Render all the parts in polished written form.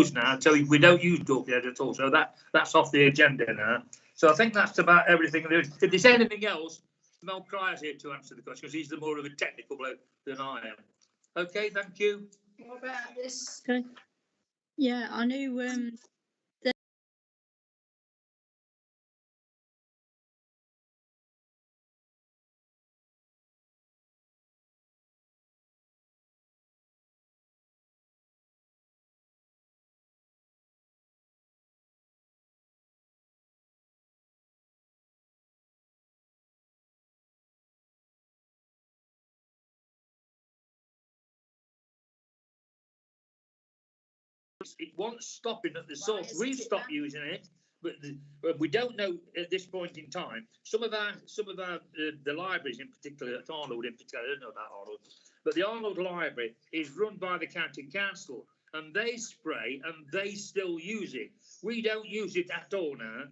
used now, so we don't use talking heads at all. So that's off the agenda now. So I think that's about everything. If there's anything else, Mel Cryer's here to answer the question because he's the more of a technical bloke than I am. Okay, thank you. What about this? Okay. Yeah, I knew it won't stop it at the source. We've stopped using it, but we don't know at this point in time. Some of our the libraries in particular, at Arnold in particular, I don't know about Arnold, but the Arnold Library is run by the county council, and they spray and they still use it. We don't use it at all now.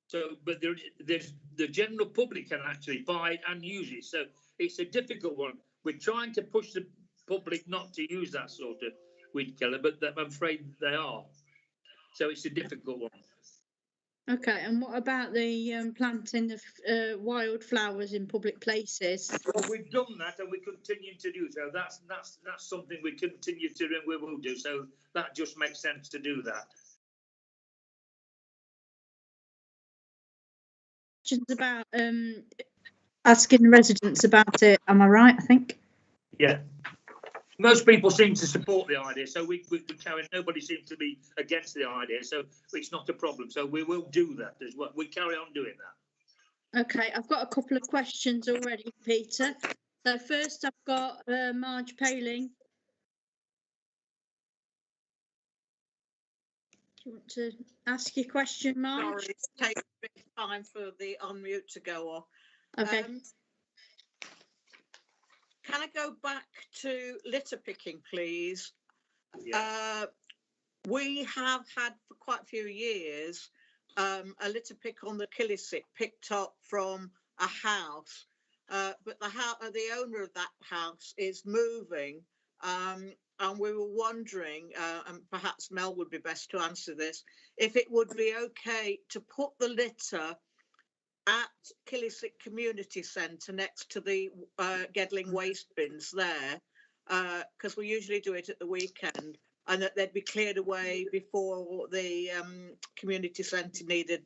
So, but there's the general public can actually buy it and use it. So it's a difficult one. We're trying to push the public not to use that sort of weed killer, but I'm afraid they are. So it's a difficult one. Okay, and what about the planting of wildflowers in public places? Well, we've done that and we continue to do so. That's something we continue to do and we will do. So that just makes sense to do that. About asking residents about it, am I right? I think. Yeah. Most people seem to support the idea, so we carry. Nobody seems to be against the idea, so it's not a problem. So we will do that as well. We carry on doing that. Okay, I've got a couple of questions already, Peter. So first, I've got Marge Paling. Do you want to ask your question, Marge? Sorry, it's taking a bit of time for the unmute to go off. Okay. Can I go back to litter picking, please? Yeah. We have had for quite a few years a litter pick on the Killisip picked up from a house, but the owner of that house is moving, and we were wondering, and perhaps Mel would be best to answer this, if it would be okay to put the litter at Killisip Community Centre next to the Gedling waste bins there, because we usually do it at the weekend, and that they'd be cleared away before the community centre needed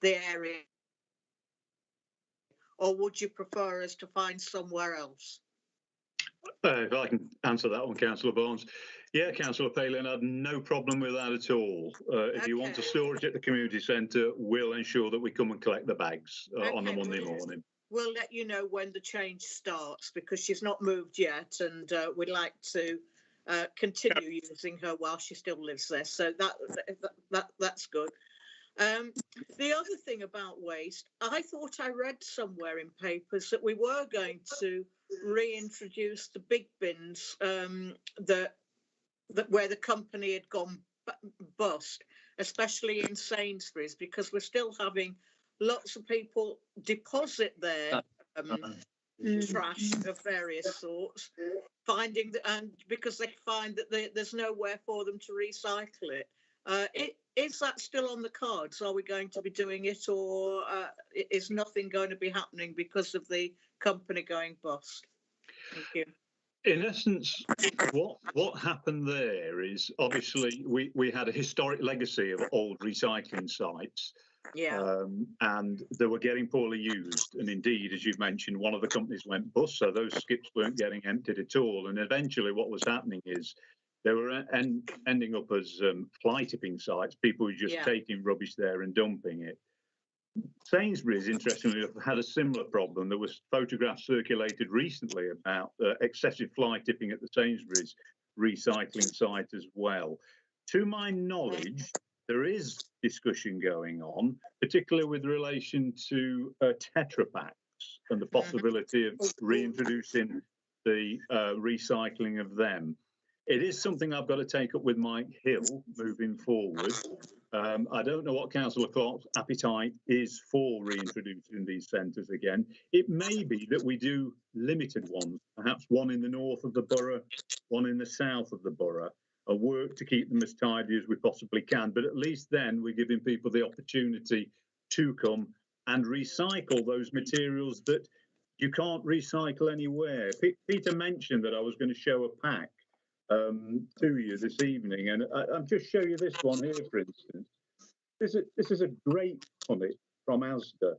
the area. Or would you prefer us to find somewhere else? If I can answer that one, Councillor Barnes. Yeah, Councillor Palin, I had no problem with that at all. If you want to store it at the community centre, we'll ensure that we come and collect the bags on a Monday morning. We'll let you know when the change starts, because she's not moved yet, and we'd like to continue using her while she still lives there. So that's good. The other thing about waste, I thought I read somewhere in papers that we were going to reintroduce the big bins that where the company had gone bust, especially in Sainsbury's, because we're still having lots of people deposit their trash of various sorts, finding that, and because they find that there's nowhere for them to recycle it. Is that still on the cards? Are we going to be doing it, or is nothing going to be happening because of the company going bust? Thank you. In essence, what happened there is, obviously we had a historic legacy of old recycling sites. Yeah. And they were getting poorly used, and indeed, as you've mentioned, one of the companies went bust, so those skips weren't getting emptied at all. And eventually what was happening is they were ending up as fly tipping sites. People were just taking rubbish there and dumping it. Sainsbury's, interestingly enough, had a similar problem. There was photographs circulated recently about excessive fly tipping at the Sainsbury's recycling site as well. To my knowledge, there is discussion going on, particularly with relation to Tetra Paks and the possibility of reintroducing the recycling of them. It is something I've got to take up with Mike Hill moving forward. I don't know what Councillor Clark's appetite is for reintroducing these centres again. It may be that we do limited ones, perhaps one in the north of the borough, one in the south of the borough. work to keep them as tidy as we possibly can. But at least then we're giving people the opportunity to come and recycle those materials that you can't recycle anywhere. Peter mentioned that I was going to show a pack to you this evening, and I'll just show you this one here, for instance. This is a great punnet from Asda,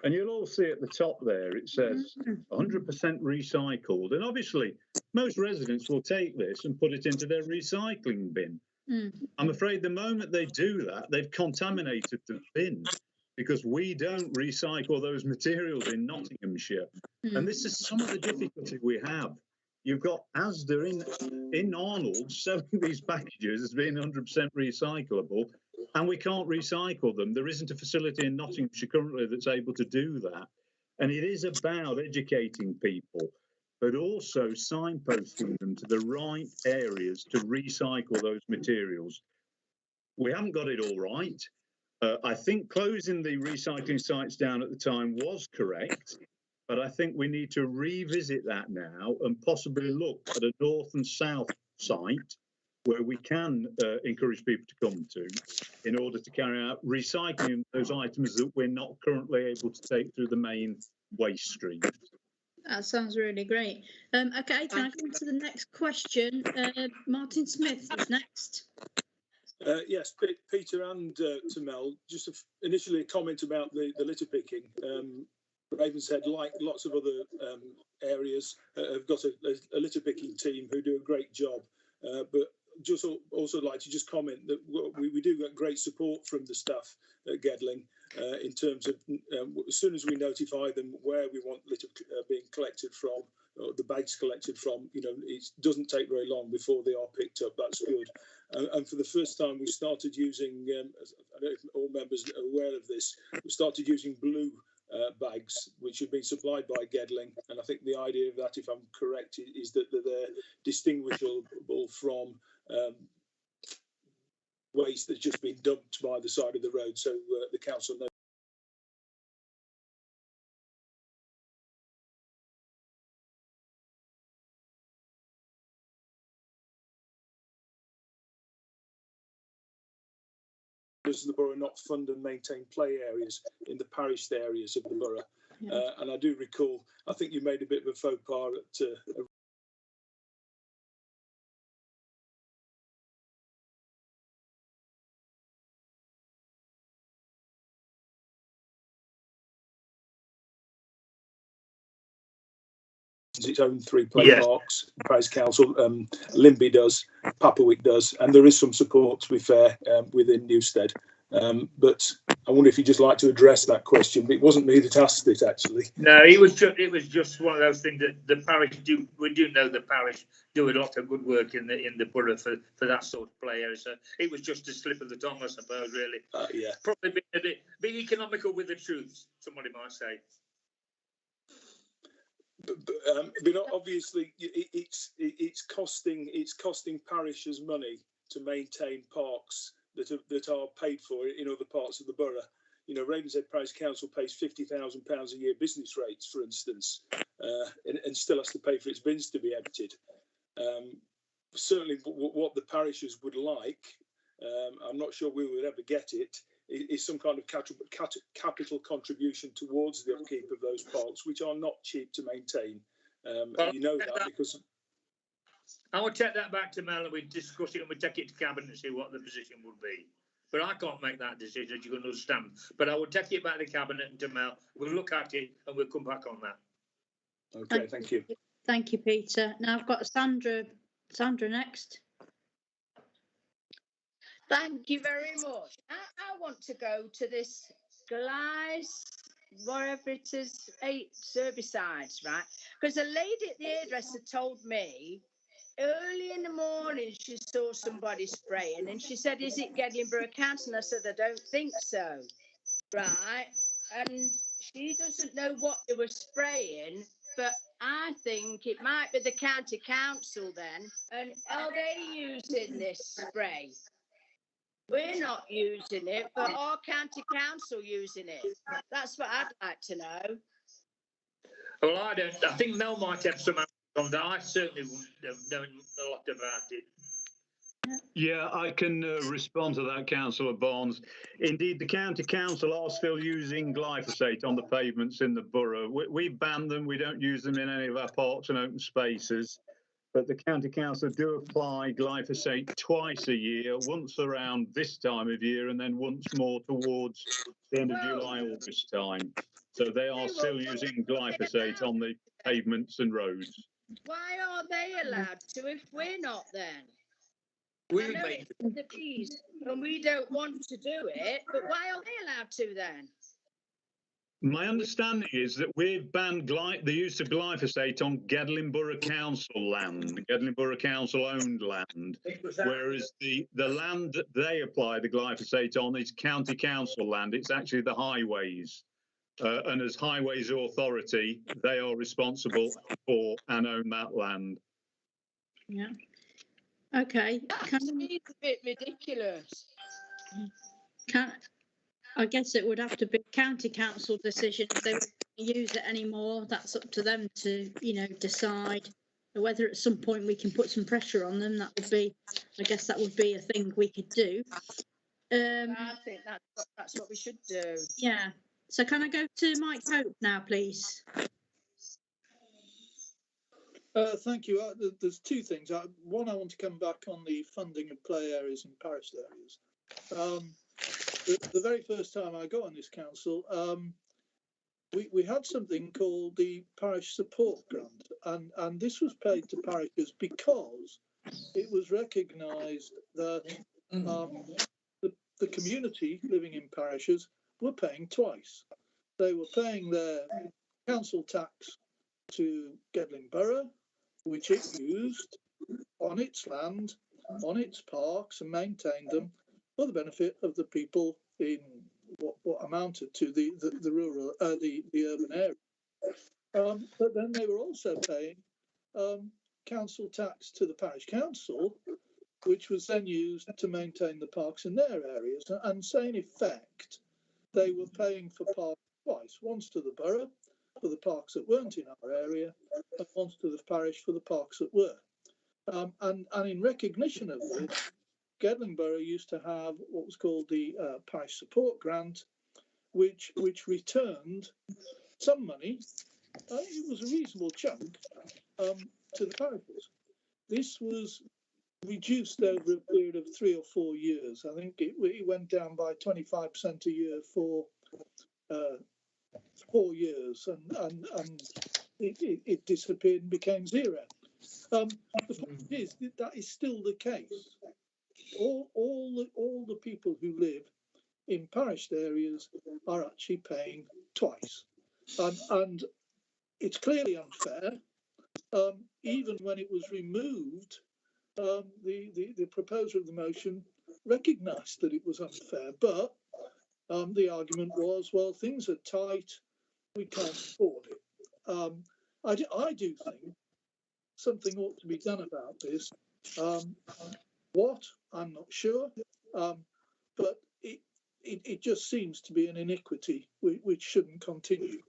and you'll all see at the top there it says 100% recycled, and obviously most residents will take this and put it into their recycling bin. I'm afraid the moment they do that, they've contaminated the bin, because we don't recycle those materials in Nottinghamshire. And this is some of the difficulty we have. You've got Asda in Arnold selling these packages as being 100% recyclable, and we can't recycle them. There isn't a facility in Nottinghamshire currently that's able to do that. And it is about educating people, but also signposting them to the right areas to recycle those materials. We haven't got it all right. I think closing the recycling sites down at the time was correct, but I think we need to revisit that now and possibly look at a north and south site where we can encourage people to come to in order to carry out recycling those items that we're not currently able to take through the main waste stream. That sounds really great. Okay, can I go on to the next question? Martin Smith is next. Yes, Peter and to Mel, just initially a comment about the litter picking. Ravenshead, like lots of other areas, have got a litter picking team who do a great job. But just also like to just comment that we do get great support from the staff at Gedling in terms of as soon as we notify them where we want litter being collected from, or the bags collected from, you know, it doesn't take very long before they are picked up. That's good. And for the first time, we started using, I don't know if all members are aware of this, we started using blue bags, which have been supplied by Gedling. And I think the idea of that, if I'm correct, is that they're distinguishable from waste that's just been dumped by the side of the road. So the council knows. Does the borough not fund and maintain play areas in the parish areas of the borough? Yeah. And I do recall, I think you made a bit of a faux pas at its own 3 play parks. Parish Council, Limby does, Papawick does, and there is some support, to be fair, within Newstead. But I wonder if you'd just like to address that question. It wasn't me that asked it, actually. No, it was just one of those things that the parish do. We do know the parish do a lot of good work in the borough for that sort of play area. So it was just a slip of the tongue, I suppose. Really, yeah. Probably been a bit economical with the truth. Somebody might say. But obviously, it's costing parishes money to maintain parks that are paid for in other parts of the borough. You know, Ravenshead Parish Council pays £50,000 a year business rates, for instance, and still has to pay for its bins to be emptied. Certainly, what the parishes would like, I'm not sure we would ever get it, is some kind of capital contribution towards the upkeep of those parks, which are not cheap to maintain. And you know that because... I will take that back to Mel and we discuss it and we take it to cabinet and see what the position would be. But I can't make that decision, as you can understand. But I will take it back to cabinet and to Mel. We'll look at it and we'll come back on that. Okay, thank you. Thank you, Peter. Now I've got Sandra next. Thank you very much. I want to go to this Gleis, whatever it is, 8 herbicides, right? Because a lady at the hairdresser told me early in the morning she saw somebody spraying and she said, is it Gedling Borough Council? And I said, I don't think so, right? And she doesn't know what they were spraying, but I think it might be the county council then. And are they using this spray? We're not using it, but our county council using it. That's what I'd like to know. Well, I don't. I think Mel might have some answers on that. I certainly wouldn't have known a lot about it. Yeah, I can respond to that, Councillor Barnes. Indeed, the county council are still using glyphosate on the pavements in the borough. We banned them. We don't use them in any of our parks and open spaces. But the county council do apply glyphosate twice a year, once around this time of year and then once more towards the end of July, August time. So they are still using glyphosate on the pavements and roads. Why are they allowed to if we're not then? We I know remain, it's the fees and we don't want to do it, but why are they allowed to then? My understanding is that we've banned the use of glyphosate on Gedling Borough Council land, Gedling Borough Council owned land, whereas the land that they apply the glyphosate on is county council land. It's actually the highways. And as Highways Authority, they are responsible for and own that land. Yeah. Okay. That seems a bit ridiculous. I guess it would have to be a county council decision if they won't use it anymore. That's up to them to, decide whether at some point we can put some pressure on them. That would be, I guess, that would be a thing we could do. I think that's what we should do. Yeah. So can I go to Mike Hope now, please? Thank you. There's two things. One, I want to come back on the funding of play areas and parish areas. The very first time I got on this council, we had something called the parish support grant, and this was paid to parishes because it was recognised that the community living in parishes were paying twice. They were paying their council tax to Gedling Borough, which it used on its land, on its parks, and maintained them for the benefit of the people in what amounted to the rural, the urban area. But then they were also paying council tax to the parish council, which was then used to maintain the parks in their areas. And so, in effect, they were paying for parks twice: once to the borough for the parks that weren't in our area, and once to the parish for the parks that were. And in recognition of this, Gedling Borough used to have what was called the parish support grant, which returned some money. It was a reasonable chunk to the parishes. This was reduced over a period of 3 or 4 years. I think it went down by 25% a year for 4 years, and it disappeared and became zero. The point is that is still the case. All the people who live in parished areas are actually paying twice, and it's clearly unfair. Even when it was removed, the proposer of the motion recognised that it was unfair, but the argument was, well, things are tight, we can't afford it. I do think something ought to be done about this. What? I'm not sure, but it just seems to be an iniquity which shouldn't continue.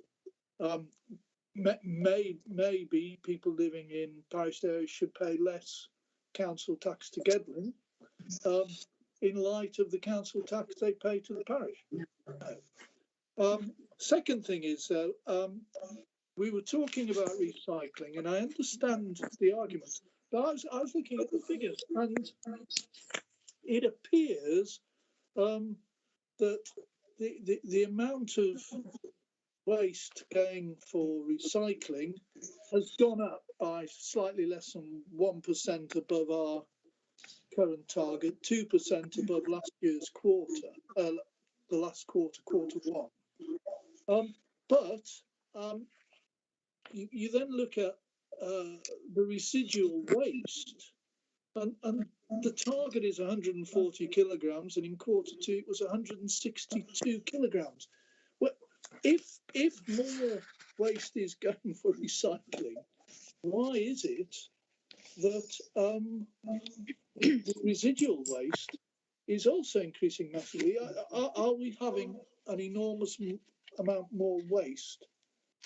Maybe people living in parish areas should pay less council tax to Gedling in light of the council tax they pay to the parish. Second thing is, though, we were talking about recycling, and I understand the argument, but I was looking at the figures, and it appears that the amount of waste going for recycling has gone up by slightly less than 1% above our current target, 2% above last year's quarter, the last quarter, quarter one. But you then look at the residual waste, and the target is 140 kilograms, and in quarter two it was 162 kilograms. Well, if more waste is going for recycling, why is it that the residual waste is also increasing massively? Are we having an enormous amount more waste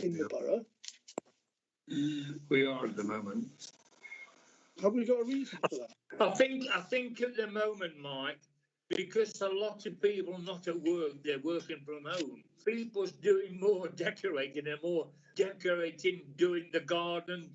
in the borough? We are at the moment. Have we got a reason for that? I think at the moment, Mike, because a lot of people not at work, they're working from home. People's doing more decorating and more decorating, doing the garden,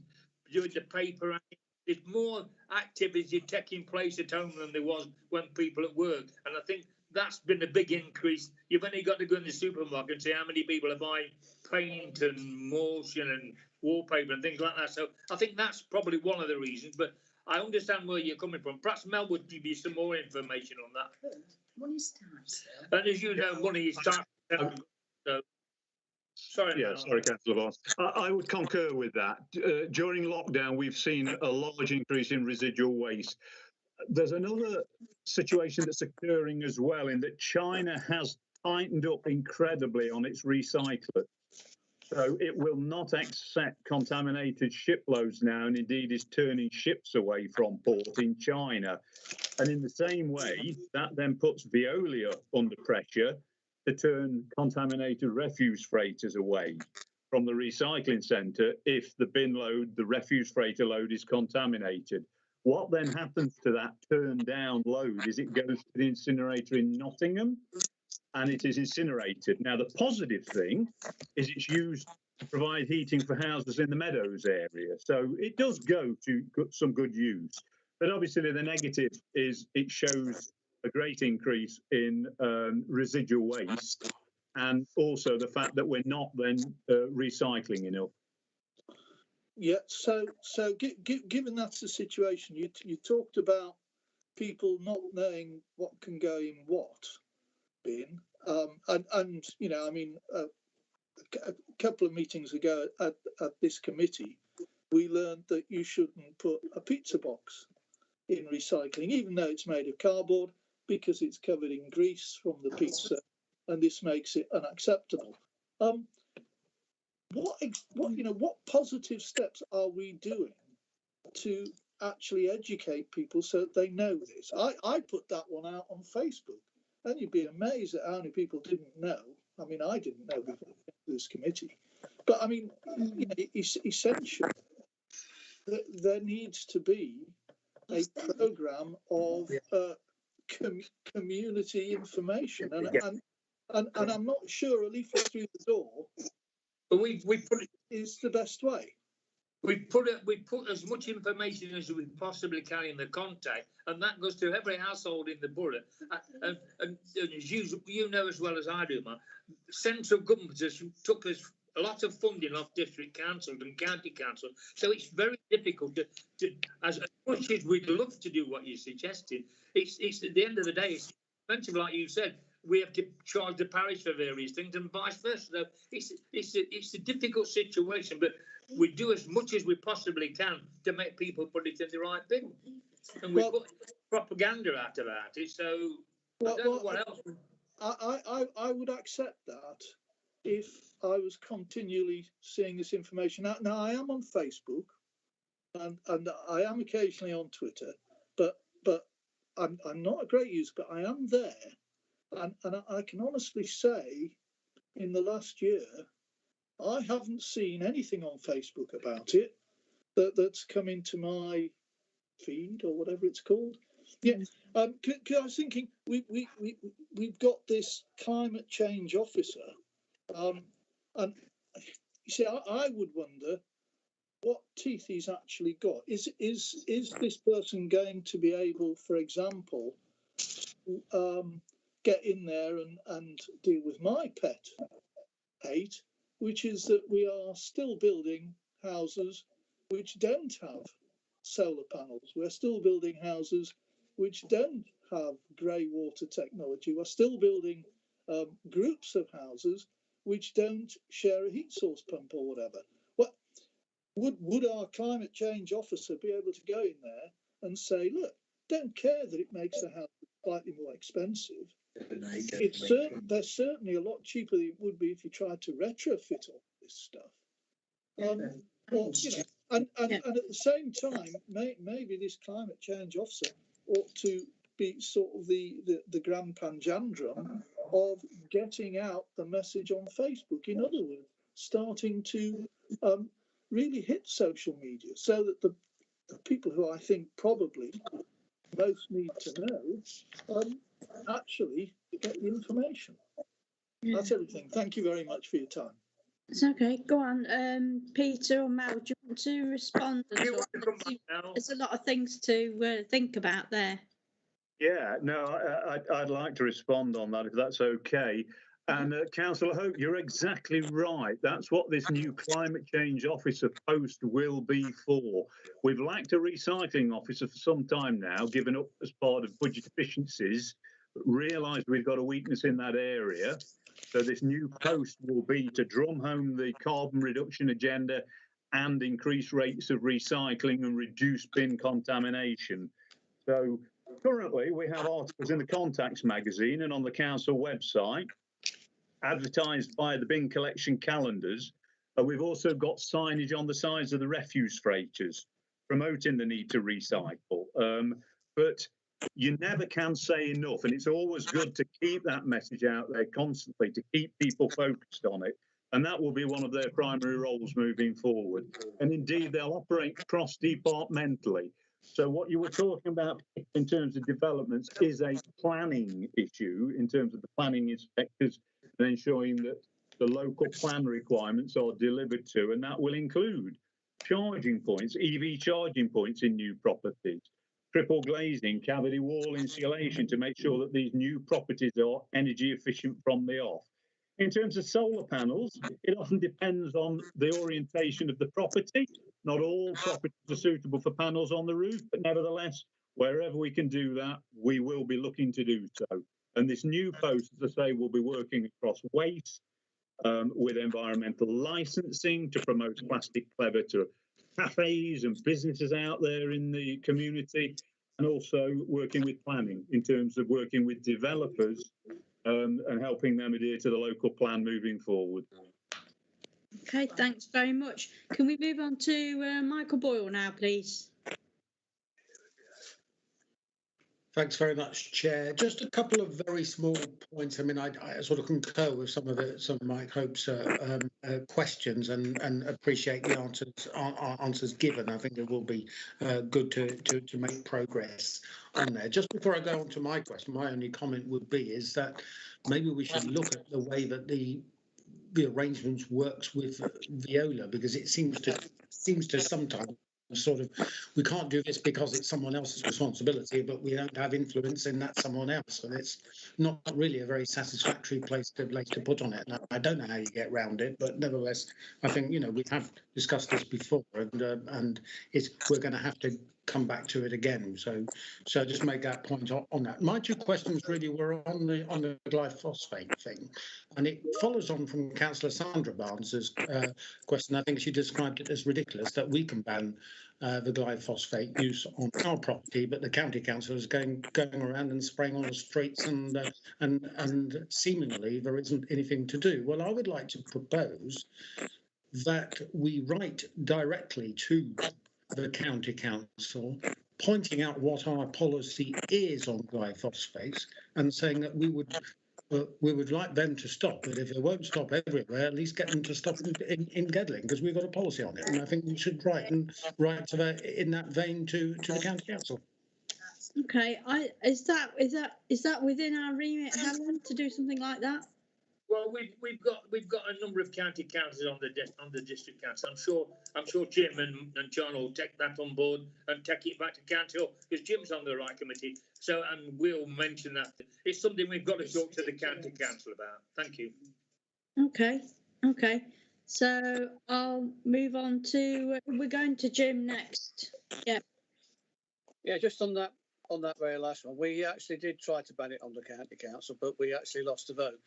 doing the paper. There's more activity taking place at home than there was when people at work. And I think that's been a big increase. You've only got to go in the supermarket and see how many people are buying paint and emulsion and wallpaper and things like that. So I think that's probably one of the reasons. But I understand where you're coming from. Perhaps Mel would give you some more information on that. Money's tight. And as you know, money is tight. So, sorry. Yeah, Mel. sorry, Councillor Vance. I would concur with that. During lockdown, we've seen a large increase in residual waste. There's another situation that's occurring as well, in that China has tightened up incredibly on its recyclers. So it will not accept contaminated shiploads now, and indeed is turning ships away from port in China. And in the same way, that then puts Veolia under pressure to turn contaminated refuse freighters away from the recycling centre if the bin load, the refuse freighter load, is contaminated. What then happens to that turned down load is it goes to the incinerator in Nottingham and it is incinerated. Now, the positive thing is it's used to provide heating for houses in the Meadows area. So it does go to some good use. But obviously the negative is it shows a great increase in residual waste, and also the fact that we're not then recycling enough. Yeah, so given that's the situation, you talked about people not knowing what can go in what bin, and you know, I mean, a couple of meetings ago at this committee, we learned that you shouldn't put a pizza box in recycling, even though it's made of cardboard, because it's covered in grease from the pizza, and this makes it unacceptable. What positive steps are we doing to actually educate people so that they know this? I put that one out on Facebook, and you'd be amazed at how many people didn't know. I mean, I didn't know before this committee, but I mean, you know, it's essential that there needs to be a program of community information, and I'm not sure a leaflet through the door. But we put it is the best way. We put as much information as we possibly can in the contact, and that goes to every household in the borough. And as you know as well as I do, man, central government has took us a lot of funding off district councils and county councils, so it's very difficult to as much as we'd love to do what you're suggesting. It's at the end of the day, it's expensive, like you said. We have to charge the parish for various things, and vice versa. So it's a difficult situation, but we do as much as we possibly can to make people put it in the right bin, and we put propaganda out about it. So I don't know what else. I would accept that if I was continually seeing this information out. Now I am on Facebook, and I am occasionally on Twitter, but I'm not a great user, but I am there. And I can honestly say, in the last year, I haven't seen anything on Facebook about it that's come into my feed or whatever it's called. Yeah, I was thinking we've got this climate change officer, and you see, I would wonder what teeth he's actually got. Is this person going to be able, for example, get in there and deal with my pet hate, which is that we are still building houses which don't have solar panels. We're still building houses which don't have grey water technology. We're still building groups of houses which don't share a heat source pump or whatever. What would our climate change officer be able to go in there and say, look, don't care that it makes the house slightly more expensive. They're certainly a lot cheaper than it would be if you tried to retrofit all this stuff. Or, you know, and at the same time, maybe this climate change officer ought to be sort of the grand panjandrum of getting out the message on Facebook. In other words, starting to really hit social media so that the people who I think probably most need to know actually get the information. That's everything. Thank you very much for your time. It's okay. Go on, Peter or Mel. Do you want to respond? Do you want to come back now? There's a lot of things to think about there. Yeah, no, I'd like to respond on that if that's okay. And Councillor Hope, you're exactly right. That's what this new climate change officer post will be for. We've lacked a recycling officer for some time now, given up as part of budget efficiencies, but realised we've got a weakness in that area. So this new post will be to drum home the carbon reduction agenda and increase rates of recycling and reduce bin contamination. So currently we have articles in the Contacts magazine and on the council website, advertised by the bin collection calendars. We've also got signage on the sides of the refuse freighters promoting the need to recycle. But you never can say enough, and it's always good to keep that message out there constantly to keep people focused on it. And that will be one of their primary roles moving forward. And indeed, they'll operate cross-departmentally. So what you were talking about in terms of developments is a planning issue in terms of the planning inspectors and ensuring that the local plan requirements are delivered to, and that will include charging points, EV charging points in new properties, triple glazing, cavity wall insulation to make sure that these new properties are energy efficient from the off. In terms of solar panels, it often depends on the orientation of the property. Not all properties are suitable for panels on the roof, but nevertheless, wherever we can do that, we will be looking to do so. And this new post, as I say, will be working across waste with environmental licensing to promote plastic clever to cafes and businesses out there in the community, and also working with planning in terms of working with developers and helping them adhere to the local plan moving forward. Okay, thanks very much. Can we move on to Michael Boyle now, please? Thanks very much, Chair. Just a couple of very small points. I mean, I sort of concur with some of Mike Hope's questions and appreciate the answers given. I think it will be good to make progress on there. Just before I go on to my question, my only comment would be is that maybe we should look at the way that the arrangements works with Viola, because it seems to sometimes sort of, we can't do this because it's someone else's responsibility, but we don't have influence in that someone else, and it's not really a very satisfactory place to put on it. And I don't know how you get around it, but nevertheless, I think, you know, we have discussed this before, and we're going to have to come back to it again. So just make that point on that. My two questions really were on the glyphosate thing, and it follows on from Councillor Sandra Barnes's question. I think she described it as ridiculous that we can ban the glyphosate use on our property, but the county council is going around and spraying on the streets, and seemingly there isn't anything to do. Well, I would like to propose that we write directly to the county council, pointing out what our policy is on glyphosate and saying that we would like them to stop it. If they won't stop everywhere, at least get them to stop in Gedling, because we've got a policy on it. And I think we should write to that in that vein to the county council. Okay, is that within our remit, Helen, to do something like that? Well, we've got a number of county councils on the district council. I'm sure Jim and John will take that on board and take it back to county hall, because Jim's on the right committee. So, and we'll mention that it's something we've got to talk to the county council about. Thank you. Okay. So I'll move on to we're going to Jim next. Yeah, just on that very last one, we actually did try to ban it on the county council, but we actually lost the vote.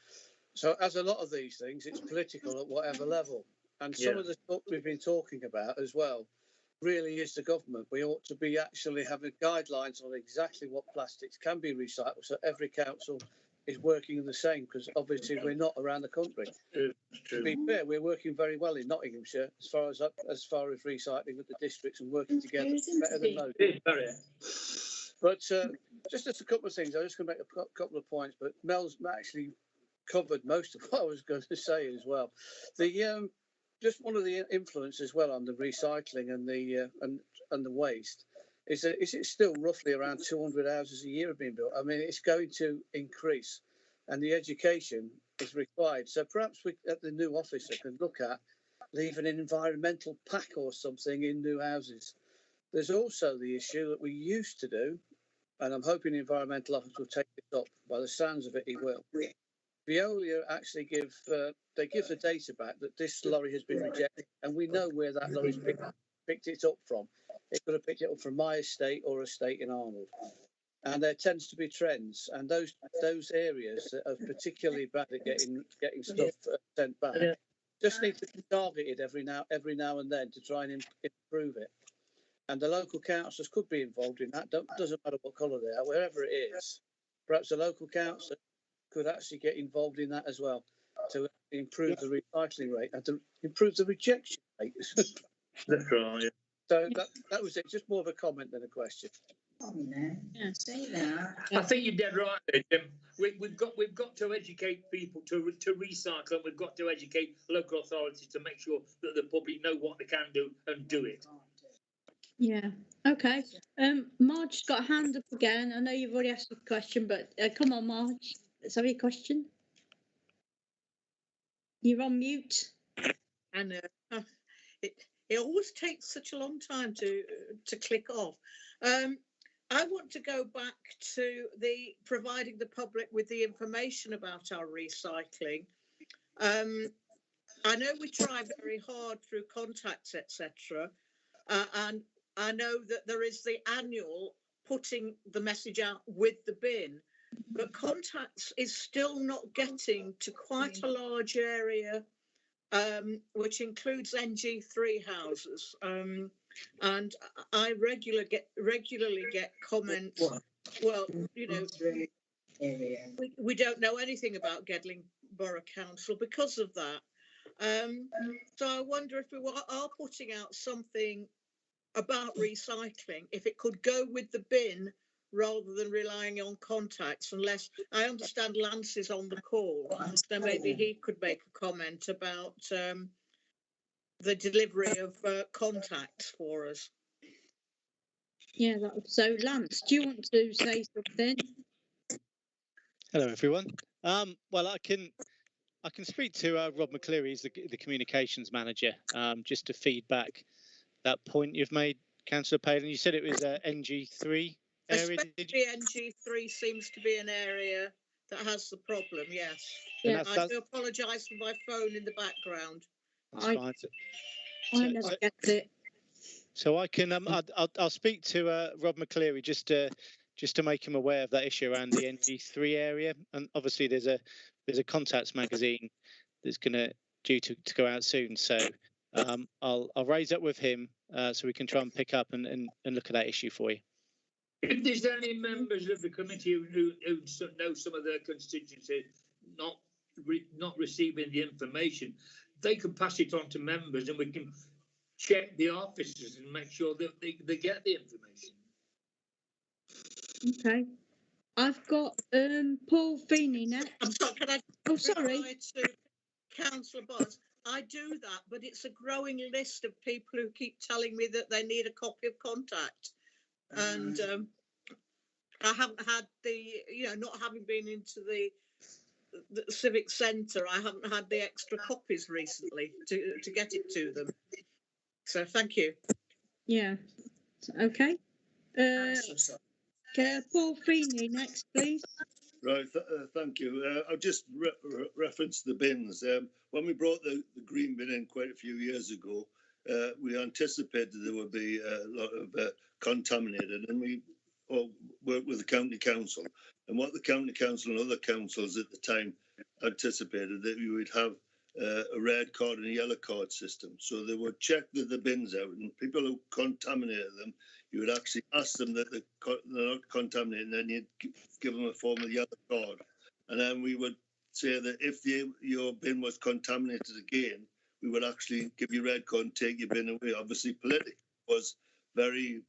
So as a lot of these things, it's political at whatever level. And some of the stuff we've been talking about as well really is the government. We ought to be actually having guidelines on exactly what plastics can be recycled, so every council is working in the same, because obviously we're not around the country. To be fair, we're working very well in Nottinghamshire as far as recycling with the districts and working together better than most. But just a couple of things. I'm just going to make a couple of points, but Mel's actually covered most of what I was going to say as well. just one of the influences as well on the recycling and the waste is it still roughly around 200 houses a year are being built? I mean, it's going to increase, and the education is required. So perhaps we, at the new officer, can look at leaving an environmental pack or something in new houses. There's also the issue that we used to do, and I'm hoping the environmental officer will take it up. By the sounds of it, he will. Veolia actually give the data back that this lorry has been rejected, and we know where that lorry's picked it up from. It could have picked it up from my estate or estate in Arnold. And there tends to be trends, and those areas that are particularly bad at getting stuff sent back just need to be targeted every now and then to try and improve it. And the local councillors could be involved in that. Doesn't matter what colour they are, wherever it is. Perhaps the local council could actually get involved in that as well to improve the recycling rate and to improve the rejection rate. That's right. Yeah. So that was it. Just more of a comment than a question. I think you're dead right there, Jim. We've got to educate people to recycle, and we've got to educate local authorities to make sure that the public know what they can do and do it. Yeah. Okay. Marge's got a hand up again. I know you've already asked a question, but come on, Marge. Let's have your question. You're on mute. I know. It always takes such a long time to click off. I want to go back to the providing the public with the information about our recycling. I know we try very hard through contacts, etc. And I know that there is the annual putting the message out with the bin, but contacts is still not getting to quite a large area, which includes NG3 houses. And I regularly get comments. Well, you know, we don't know anything about Gedling Borough Council because of that. So I wonder if we are putting out something about recycling, if it could go with the bin rather than relying on contacts, unless I understand Lance is on the call, so maybe he could make a comment about the delivery of contacts for us. Yeah, so Lance, do you want to say something? Hello, everyone. Well, I can speak to Rob McCleary, he's the communications manager, just to feedback that point you've made, Councillor Palin. You said it was NG3 area. Especially NG3 seems to be an area that has the problem. Yes. Yeah. I do apologise for my phone in the background. That's fine. I never get it. So I can I'll speak to Rob McCleary just to make him aware of that issue around the NG3 area, and obviously there's a contacts magazine that's due to go out soon. So I'll raise that with him so we can try and pick up and look at that issue for you. If there's any members of the committee who know some of their constituency not receiving the information, they can pass it on to members, and we can check the officers and make sure that they get the information. Okay. I've got Paul Feeney next. I'm sorry, can I sorry. To Councillor Buzz? I do that, but it's a growing list of people who keep telling me that they need a copy of contact. And I haven't had not having been into the civic centre, I haven't had the extra copies recently to get it to them. So thank you. Yeah. Okay. Paul Feeney next, please. Right, thank you. I'll just reference the bins. When we brought the green bin in quite a few years ago, we anticipated there would be a lot of contaminated, and we worked with the county council. And what the county council and other councils at the time anticipated, that we would have a red card and a yellow card system. So they would check the bins out, and people who contaminated them, you would actually ask them that they're not contaminated, and then you'd give them a form of yellow card. And then we would say that if your bin was contaminated again, we would actually give you a red card and take your bin away. Obviously, politics was very,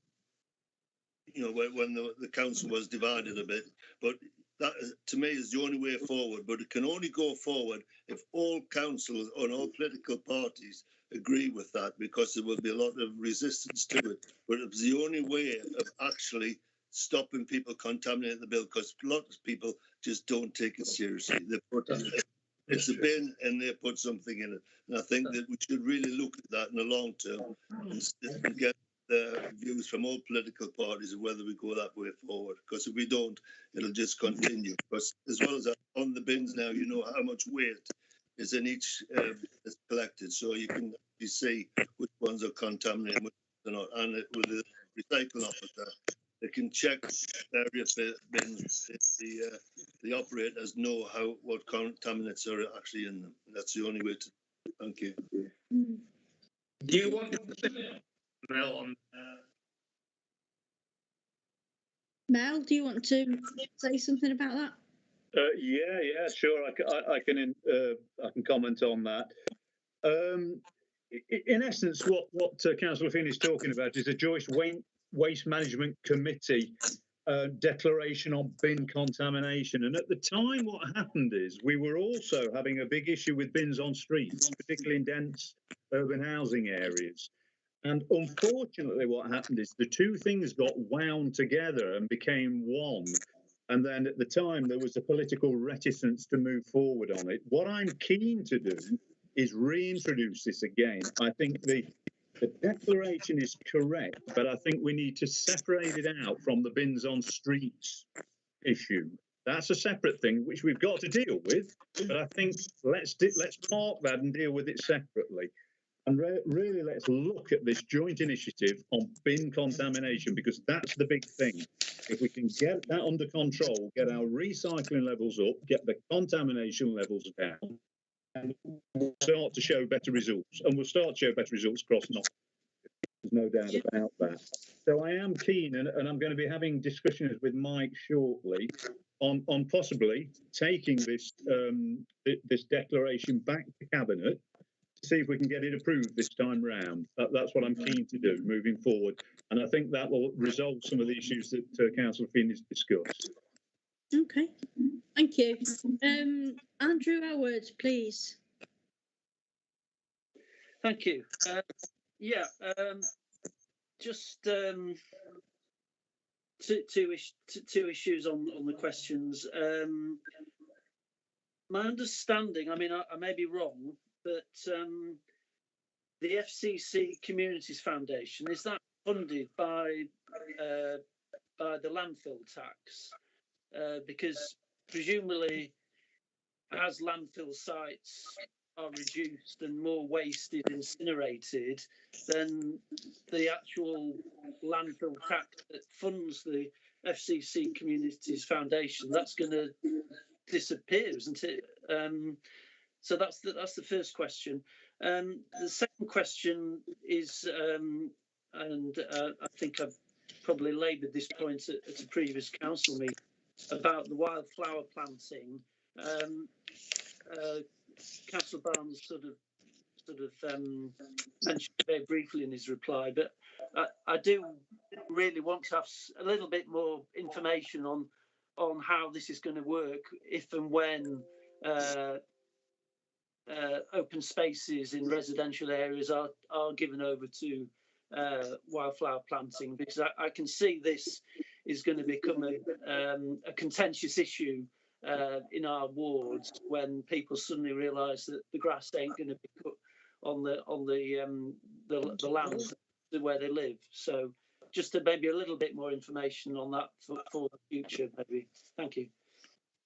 when the council was divided a bit, but that to me is the only way forward. But it can only go forward if all councils and all political parties agree with that, because there will be a lot of resistance to it. But it's the only way of actually stopping people contaminating the bill, because a lot of people just don't take it seriously. They put it's a bin and they put something in it. And I think that we should really look at that in the long term and get the views from all political parties of whether we go that way forward. Because if we don't, it'll just continue. Because as well as that, on the bins now, you know how much weight is in each is collected, so you can actually see which ones are contaminated, which they're not. And with the recycling officer, they can check various bins if the operators know what contaminants are actually in them. That's the only way to. Thank you. Do you want to Mel on? Mel, do you want to say something about that? Yeah, sure. I can comment on that. In essence, what Councillor Finn is talking about is a joint waste management committee declaration on bin contamination. And at the time, what happened is we were also having a big issue with bins on streets, particularly in dense urban housing areas. And unfortunately, what happened is the two things got wound together and became one. And then at the time, there was a political reticence to move forward on it. What I'm keen to do is reintroduce this again. I think the declaration is correct, but I think we need to separate it out from the bins on streets issue. That's a separate thing which we've got to deal with. But I think let's park that and deal with it separately. And really, let's look at this joint initiative on bin contamination, because that's the big thing. If we can get that under control, get our recycling levels up, get the contamination levels down, and we'll start to show better results. And we'll start to show better results across North. There's no doubt about that. So I am keen, and I'm going to be having discussions with Mike shortly on possibly taking this this declaration back to Cabinet, see if we can get it approved this time round. That's what I'm keen to do moving forward. And I think that will resolve some of the issues that Councillor Finn has discussed. Okay, thank you. Andrew Howard, please. Thank you. Just two issues on the questions. My understanding, I mean, I may be wrong, but the FCC Communities Foundation, is that funded by the landfill tax? Because presumably, as landfill sites are reduced and more wasted, incinerated, then the actual landfill tax that funds the FCC Communities Foundation, that's going to disappear, isn't it? So that's the first question. The second question is, and I think I've probably laboured this point at a previous council meeting about the wildflower planting. Councillor Barnes sort of mentioned very briefly in his reply, but I do really want to have a little bit more information on how this is going to work if and when open spaces in residential areas are given over to wildflower planting, because I can see this is going to become a contentious issue in our wards when people suddenly realise that the grass ain't going to be cut on the land where they live. So just maybe a little bit more information on that for the future, maybe. Thank you.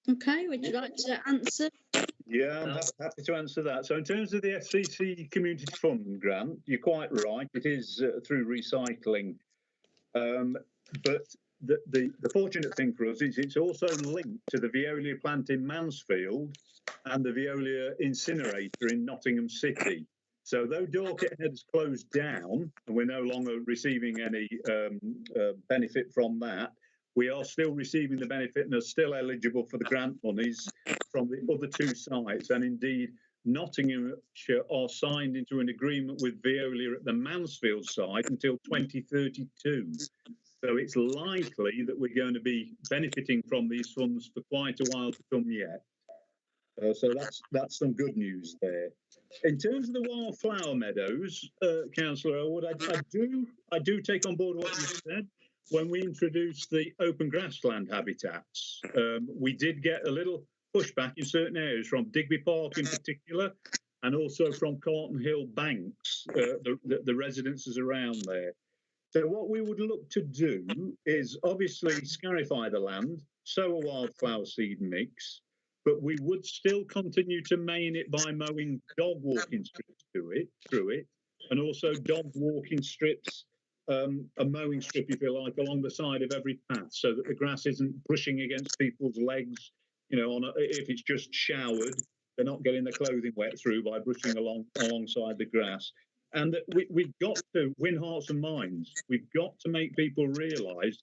Okay, would you like to answer? Yeah, I'm happy to answer that. So in terms of the FCC Community Fund grant, you're quite right. It is through recycling. But the fortunate thing for us is it's also linked to the Veolia plant in Mansfield and the Veolia incinerator in Nottingham City. So though Dorset has closed down and we're no longer receiving any benefit from that, we are still receiving the benefit and are still eligible for the grant monies from the other two sites. And indeed, Nottinghamshire are signed into an agreement with Veolia at the Mansfield site until 2032. So it's likely that we're going to be benefiting from these funds for quite a while to come yet. So that's some good news there. In terms of the wildflower meadows, Councillor Elwood, I do take on board what you said. When we introduced the open grassland habitats, we did get a little pushback in certain areas from Digby Park in particular, and also from Carlton Hill Banks, the residences around there. So what we would look to do is obviously scarify the land, sow a wildflower seed mix, but we would still continue to main it by mowing dog walking strips through it, and also dog walking strips, a mowing strip, if you like, along the side of every path, so that the grass isn't brushing against people's legs. You know, if it's just showered, they're not getting their clothing wet through by brushing alongside the grass. And that we've got to win hearts and minds. We've got to make people realise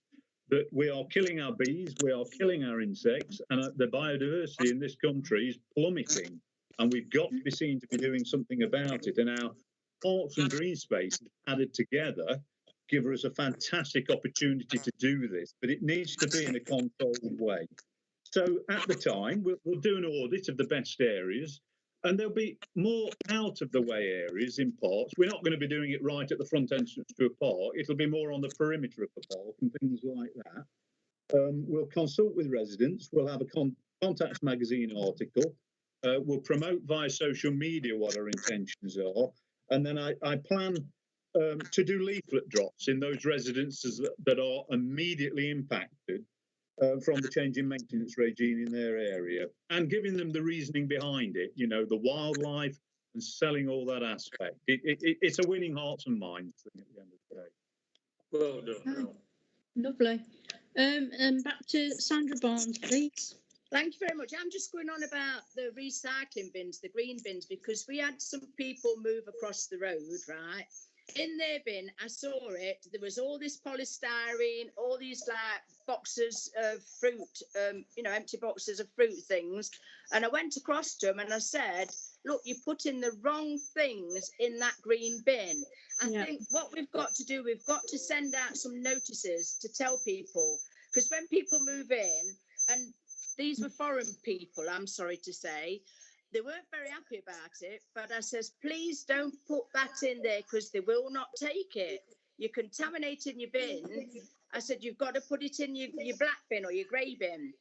that we are killing our bees, we are killing our insects, and the biodiversity in this country is plummeting. And we've got to be seen to be doing something about it. And our parks and green spaces added together give us a fantastic opportunity to do this, but it needs to be in a controlled way. So at the time, we'll do an audit of the best areas, and there'll be more out of the way areas in parks. We're not going to be doing it right at the front entrance to a park. It'll be more on the perimeter of the park and things like that. We'll consult with residents. We'll have a Contacts magazine article. We'll promote via social media what our intentions are. And then I plan to do leaflet drops in those residences that are immediately impacted from the change in maintenance regime in their area, and giving them the reasoning behind it, you know, the wildlife and selling all that aspect. It's a winning hearts and minds thing at the end of the day. Well done. Lovely. And back to Sandra Barnes, please. Thank you very much. I'm just going on about the recycling bins, the green bins, because we had some people move across the road, right? In their bin, I saw it. There was all this polystyrene, all these like boxes of fruit, you know, empty boxes of fruit things. And I went across to them and I said, look, you're putting the wrong things in that green bin. I think what we've got to do, we've got to send out some notices to tell people, because when people move in, and these were foreign people, I'm sorry to say, they weren't very happy about it, but I says, please don't put that in there because they will not take it. You're contaminating your bin. I said, you've got to put it in your black bin or your grey bin.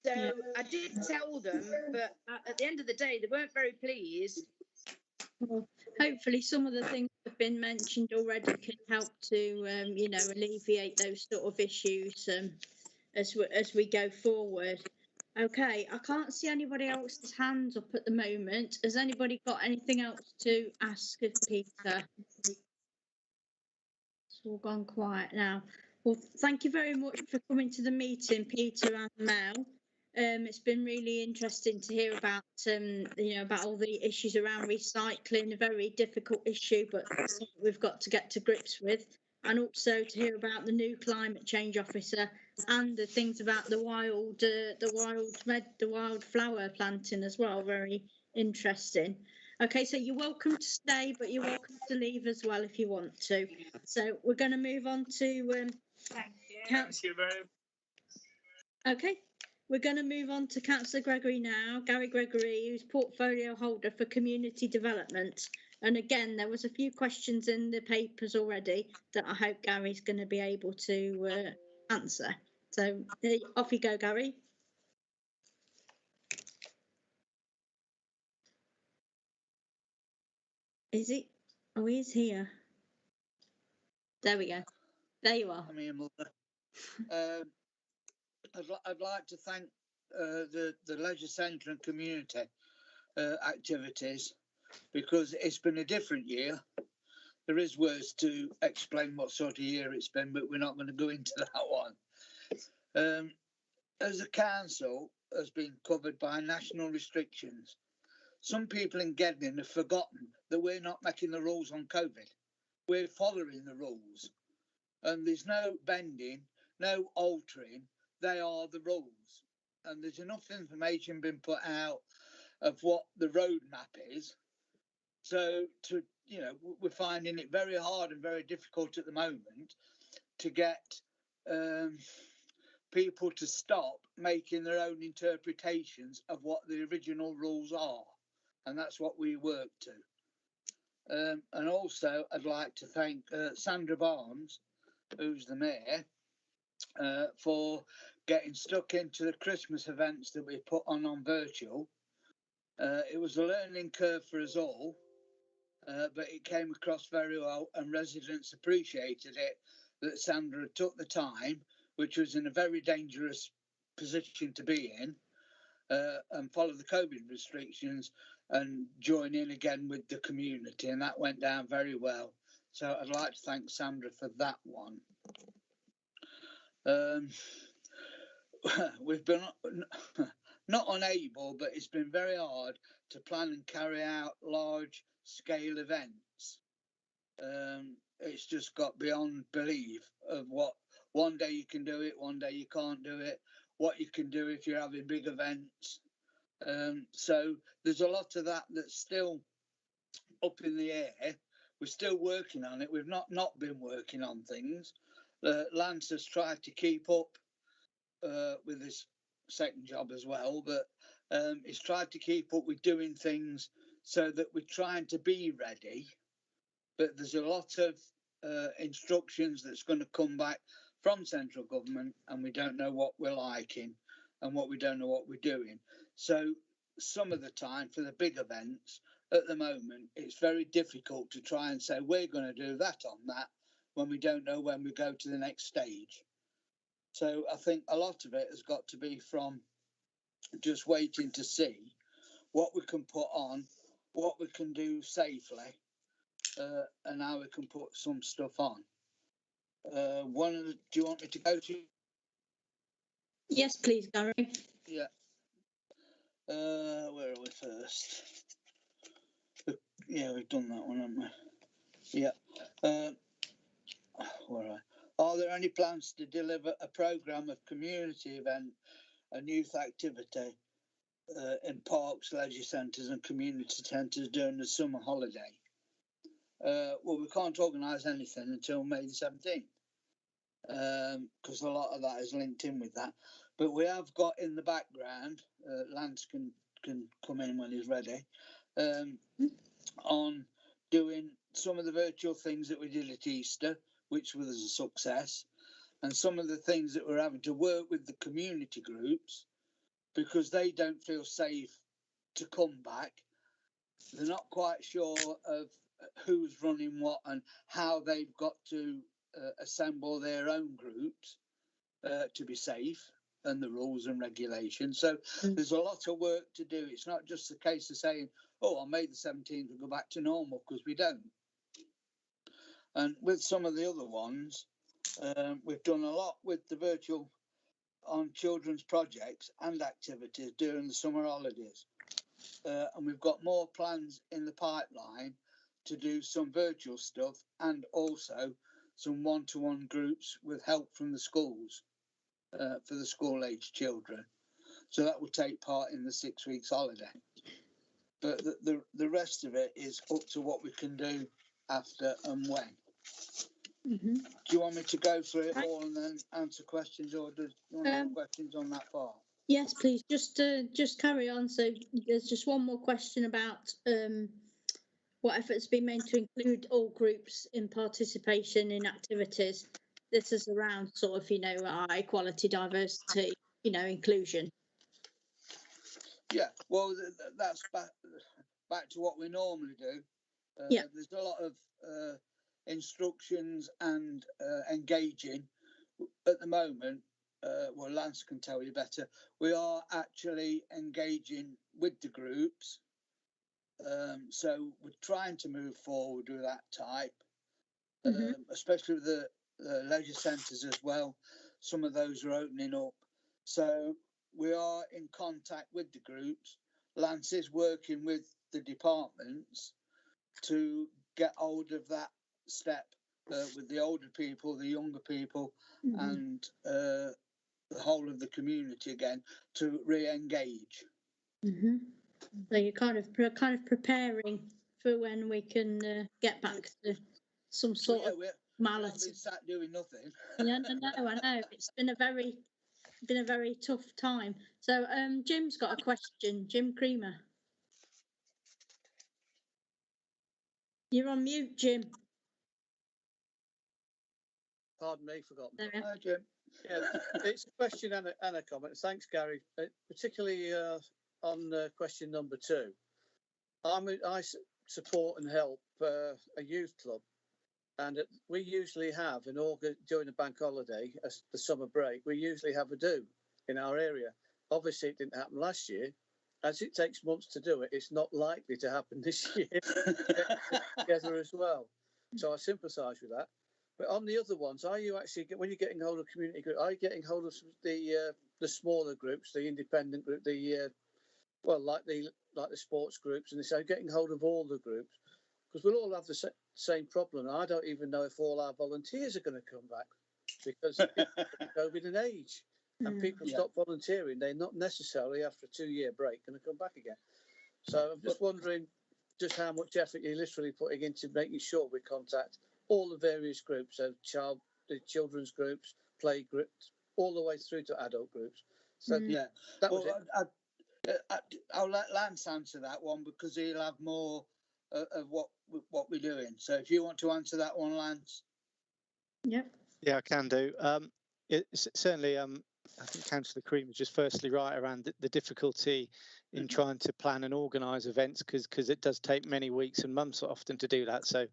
So I did tell them, but at the end of the day, they weren't very pleased. Well, hopefully some of the things that have been mentioned already can help to, you know, alleviate those sort of issues as we go forward. Okay, I can't see anybody else's hands up at the moment. Has anybody got anything else to ask of Peter? It's all gone quiet now. Well, thank you very much for coming to the meeting, Peter and Mel. It's been really interesting to hear about, you know, about all the issues around recycling, a very difficult issue, but we've got to get to grips with. And also to hear about the new climate change officer and the things about the wildflower planting as well. Very interesting. Okay, so you're welcome to stay, but you're welcome to leave as well if you want to. So we're going to move on to Thank you very much. Okay, we're going to move on to Councillor Gregory now. Gary Gregory, who's portfolio holder for community development. And again, there was a few questions in the papers already that I hope Gary's going to be able to answer. So off you go, Gary. Is he? Oh, he's here. There we go. There you are. I'm here, Mother. I'd like to thank the leisure centre and community activities, because it's been a different year. There is words to explain what sort of year it's been, but we're not going to go into that one. As a council has been covered by national restrictions, some people in Gedling have forgotten that we're not making the rules on COVID. We're following the rules, and there's no bending, no altering. They are the rules, and there's enough information been put out of what the roadmap is. So we're finding it very hard and very difficult at the moment to get people to stop making their own interpretations of what the original rules are. And that's what we work to. And also, I'd like to thank Sandra Barnes, who's the mayor, for getting stuck into the Christmas events that we put on virtual. It was a learning curve for us all, but it came across very well, and residents appreciated it that Sandra took the time, which was in a very dangerous position to be in, and follow the COVID restrictions and join in again with the community, and that went down very well. So I'd like to thank Sandra for that one. We've been not unable, but it's been very hard to plan and carry out large scale events. It's just got beyond belief of what one day you can do it, one day you can't do it, what you can do if you're having big events. So there's a lot of that that's still up in the air. We're still working on it. We've not been working on things. Lance has tried to keep up with his second job as well, but he's tried to keep up with doing things so that we're trying to be ready. But there's a lot of instructions that's going to come back from central government, and we don't know what we're liking and what we don't know what we're doing. So some of the time for the big events at the moment, it's very difficult to try and say we're going to do that on that when we don't know when we go to the next stage. So I think a lot of it has got to be from just waiting to see what we can put on, what we can do safely, and how we can put some stuff on. Do you want me to go to? Yes, please, Gary. Yeah. Where are we first? Yeah, we've done that one, haven't we? Yeah. Where are there any plans to deliver a programme of community event and youth activity in parks, leisure centres and community centres during the summer holiday? Well, we can't organise anything until May the 17th, because a lot of that is linked in with that. But we have got in the background, Lance can come in when he's ready, on doing some of the virtual things that we did at Easter, which was a success, and some of the things that we're having to work with the community groups because they don't feel safe to come back. They're not quite sure of who's running what and how they've got to assemble their own groups to be safe, and the rules and regulations. So there's a lot of work to do. It's not just a case of saying, oh, on May the 17th we'll go back to normal, because we don't. And with some of the other ones, we've done a lot with the virtual on children's projects and activities during the summer holidays. And we've got more plans in the pipeline to do some virtual stuff and also some one-to-one groups with help from the schools for the school-aged children. So that will take part in the 6 weeks holiday. But the rest of it is up to what we can do after and when. Mm-hmm. Do you want me to go through it all and then answer questions, or do you want to have questions on that part? Yes, please. Just carry on. So there's just one more question about what efforts been made to include all groups in participation in activities. This is around sort of, equality, diversity, inclusion. Yeah, well, that's back to what we normally do. Yeah. There's a lot of instructions and engaging at the moment. Well, Lance can tell you better. We are actually engaging with the groups. So we're trying to move forward with that type, especially with the leisure centres as well. Some of those are opening up. So we are in contact with the groups. Lance is working with the departments to get hold of that step with the older people, the younger people, and the whole of the community again to re-engage. So you're kind of preparing for when we can get back to some sort of malady. Sat doing nothing. Yeah, no, I know. It's been a very tough time. So Jim's got a question. Jim Creamer. You're on mute, Jim. Pardon me, forgotten. There we are. Hi, Jim. Yeah, it's a question and a comment. Thanks, Gary. Particularly on question number 2. I support and help a youth club, and we usually have in August during the bank holiday, the summer break, we usually have a do in our area. Obviously, it didn't happen last year. As it takes months to do it, it's not likely to happen this year together as well. So I sympathise with that. But on the other ones, are you actually, when you're getting hold of community group, are you getting hold of the smaller groups, the independent group, like the sports groups, and are you getting hold of all the groups? Because we'll all have the same problem. I don't even know if all our volunteers are going to come back because of COVID and age. And people stop volunteering, they're not necessarily after a 2-year break going to come back again. So I'm just wondering just how much effort you're literally putting into making sure we contact all the various groups, so the children's groups, play groups, all the way through to adult groups. So that was it. I'll let Lance answer that one because he'll have more of what we're doing. So if you want to answer that one, Lance. Yep. Yeah, I can do. It's certainly, I think Councillor Cream was just firstly right around the difficulty in trying to plan and organise events because it does take many weeks and months often to do that. So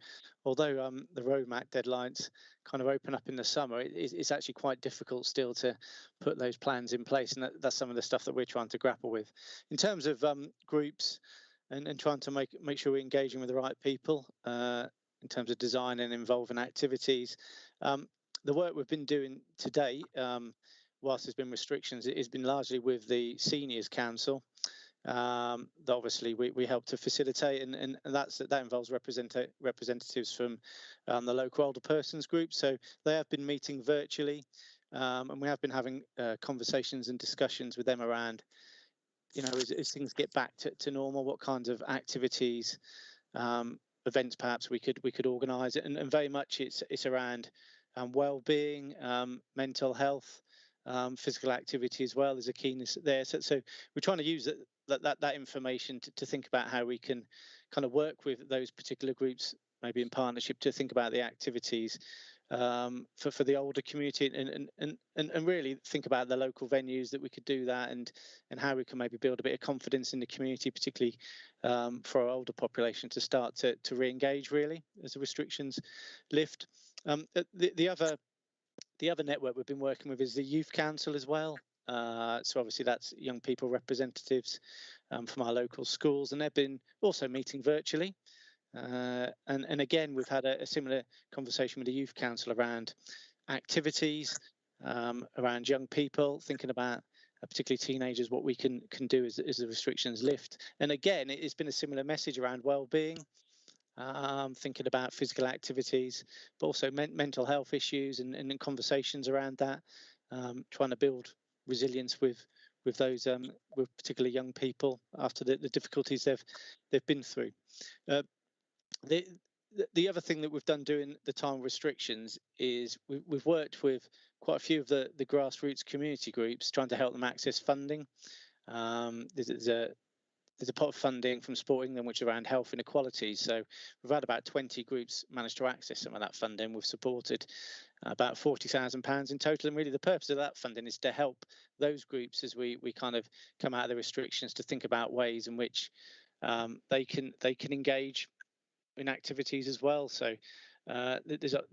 although the roadmap deadlines kind of open up in the summer, it's actually quite difficult still to put those plans in place. And that's some of the stuff that we're trying to grapple with. In terms of groups and trying to make sure we're engaging with the right people in terms of design and involving activities, the work we've been doing to date, whilst there's been restrictions, it has been largely with the Seniors Council. That obviously we help to facilitate, and that involves representatives from the local older persons group. So they have been meeting virtually, and we have been having conversations and discussions with them around, as things get back to normal, what kinds of activities, events perhaps we could organise, and very much it's around well-being, mental health, physical activity as well. There's a keenness there. So we're trying to use that information to think about how we can kind of work with those particular groups, maybe in partnership, to think about the activities for the older community, and really think about the local venues that we could do that, and how we can maybe build a bit of confidence in the community, particularly for our older population, to start to re-engage really as the restrictions lift. The other network we've been working with is the Youth Council as well. So obviously that's young people representatives from our local schools, and they've been also meeting virtually. And again, we've had a similar conversation with the Youth Council around activities, around young people, thinking about particularly teenagers, what we can do as the restrictions lift. And again, it's been a similar message around well-being. Thinking about physical activities, but also mental health issues and conversations around that. Trying to build resilience with those with particularly young people after the difficulties they've been through. The other thing that we've done during the time of restrictions is we've worked with quite a few of the grassroots community groups, trying to help them access funding. There's a pot of funding from Sport England which is around health inequalities. So we've had about 20 groups manage to access some of that funding. We've supported about £40,000 in total. And really the purpose of that funding is to help those groups as we kind of come out of the restrictions, to think about ways in which they can engage in activities as well. So there's a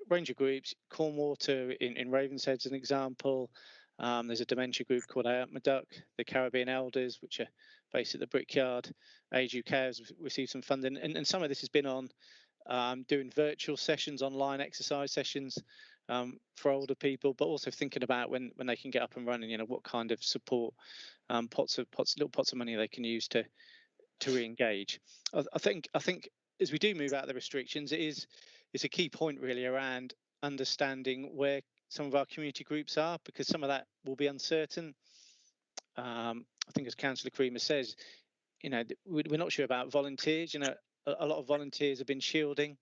range of groups. Cornwater in Ravenshead is an example. There's a dementia group called Maduck, the Caribbean Elders, which are based at the Brickyard. Age UK has received some funding, and some of this has been on doing virtual sessions, online exercise sessions for older people, but also thinking about when they can get up and running, what kind of support, little pots of money they can use to re-engage. I think as we do move out of the restrictions, it's a key point really around understanding where some of our community groups are, because some of that will be uncertain. I think as Councillor Creamer says, we're not sure about volunteers. A lot of volunteers have been shielding.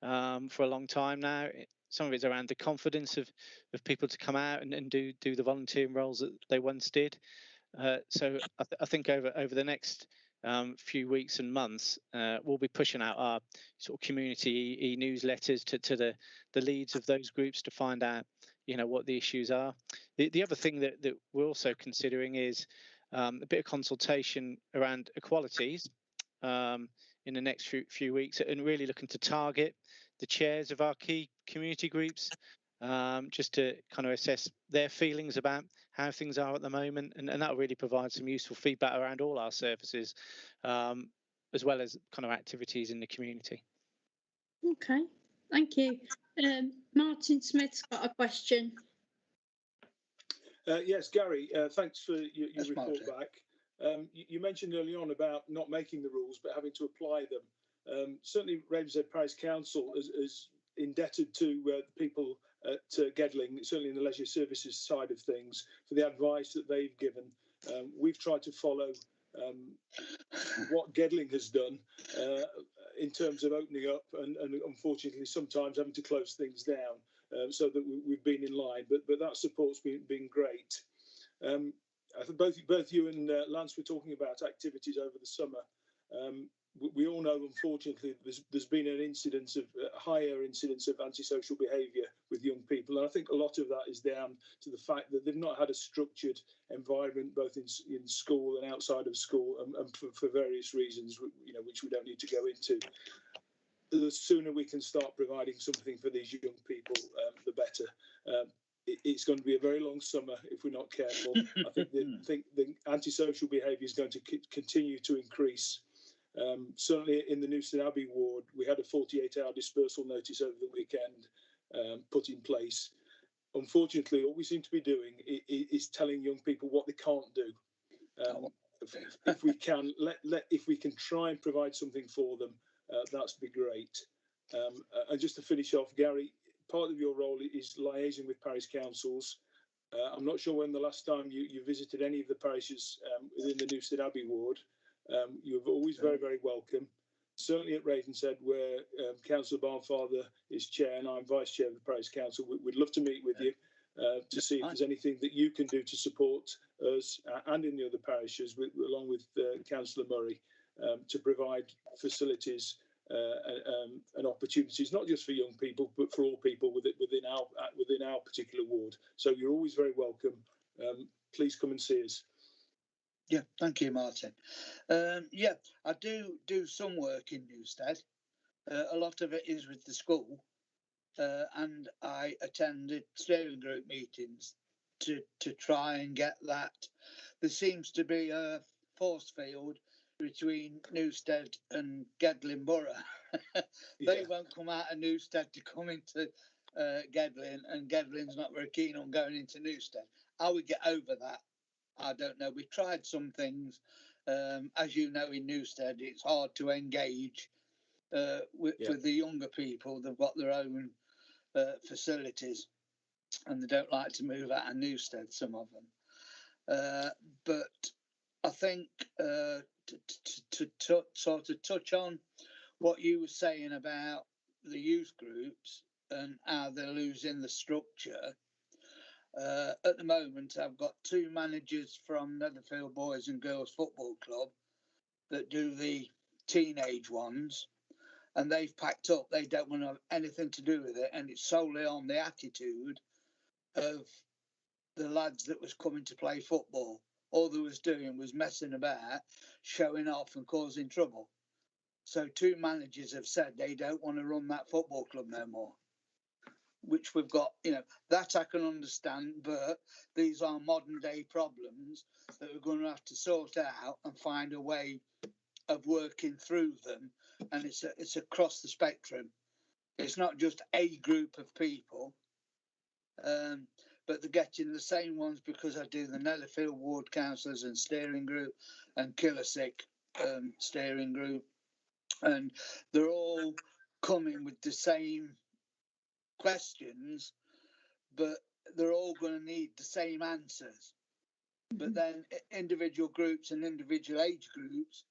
for a long time now. Some of it's around the confidence of people to come out and do the volunteering roles that they once did. So I think over the next few weeks and months, we'll be pushing out our sort of community e-newsletters to the leads of those groups to find out, what the issues are. The other thing that we're also considering is a bit of consultation around equalities in the next few weeks, and really looking to target the chairs of our key community groups, just to kind of assess their feelings about how things are at the moment, and that'll really provide some useful feedback around all our services, as well as kind of activities in the community. Okay, thank you. Martin Smith's got a question. Yes, Gary, thanks for your report Martin. back. You mentioned early on about not making the rules, but having to apply them. Certainly, Ravenshead Parish Council is indebted to the people at Gedling, certainly in the leisure services side of things, for the advice that they've given. We've tried to follow what Gedling has done in terms of opening up, and unfortunately sometimes having to close things down, so that we've been in line. But that support's been great. I think both you and Lance were talking about activities over the summer. We all know, unfortunately, there's been an incidence of higher incidence of antisocial behaviour with young people, and I think a lot of that is down to the fact that they've not had a structured environment, both in school and outside of school, and for various reasons, which we don't need to go into. The sooner we can start providing something for these young people, the better. It's going to be a very long summer if we're not careful. I think the antisocial behaviour is going to continue to increase. Certainly in the Newstead Abbey ward, we had a 48-hour dispersal notice over the weekend put in place. Unfortunately, all we seem to be doing is telling young people what they can't do. If we can if we can try and provide something for them, that'd be great. And just to finish off, Gary, part of your role is liaising with parish councils. I'm not sure when the last time you visited any of the parishes within the Newstead Abbey ward. You're always very, very welcome. Certainly at Ravenshead, where Councillor Barnfather is chair and I'm vice chair of the parish council, we'd love to meet with you to see if there's anything that you can do to support us and in the other parishes, along with Councillor Murray, to provide facilities and opportunities, not just for young people, but for all people within our particular ward. So you're always very welcome. Please come and see us. Yeah, thank you, Martin. Yeah, I do some work in Newstead. A lot of it is with the school, and I attended steering group meetings to try and get that. There seems to be a force field between Newstead and Gedling Borough. They won't come out of Newstead to come into Gedling, and Gedling's not very keen on going into Newstead. How we get over that, I don't know. We tried some things. As you know, in Newstead, it's hard to engage with the younger people. They've got their own facilities, and they don't like to move out of Newstead, some of them. But I think to sort of touch on what you were saying about the youth groups and how they're losing the structure. At the moment, I've got two managers from Netherfield Boys and Girls Football Club that do the teenage ones, and they've packed up. They don't want to have anything to do with it, and it's solely on the attitude of the lads that was coming to play football. All they was doing was messing about, showing off and causing trouble. So two managers have said they don't want to run that football club no more, which we've got, that I can understand, but these are modern day problems that we're going to have to sort out and find a way of working through them. And it's across the spectrum. It's not just a group of people, but they're getting the same ones, because I do the Netherfield Ward Councillors and Steering Group and Killersick Steering Group. And they're all coming with the same questions, but they're all going to need the same answers. But then individual groups and individual age groups,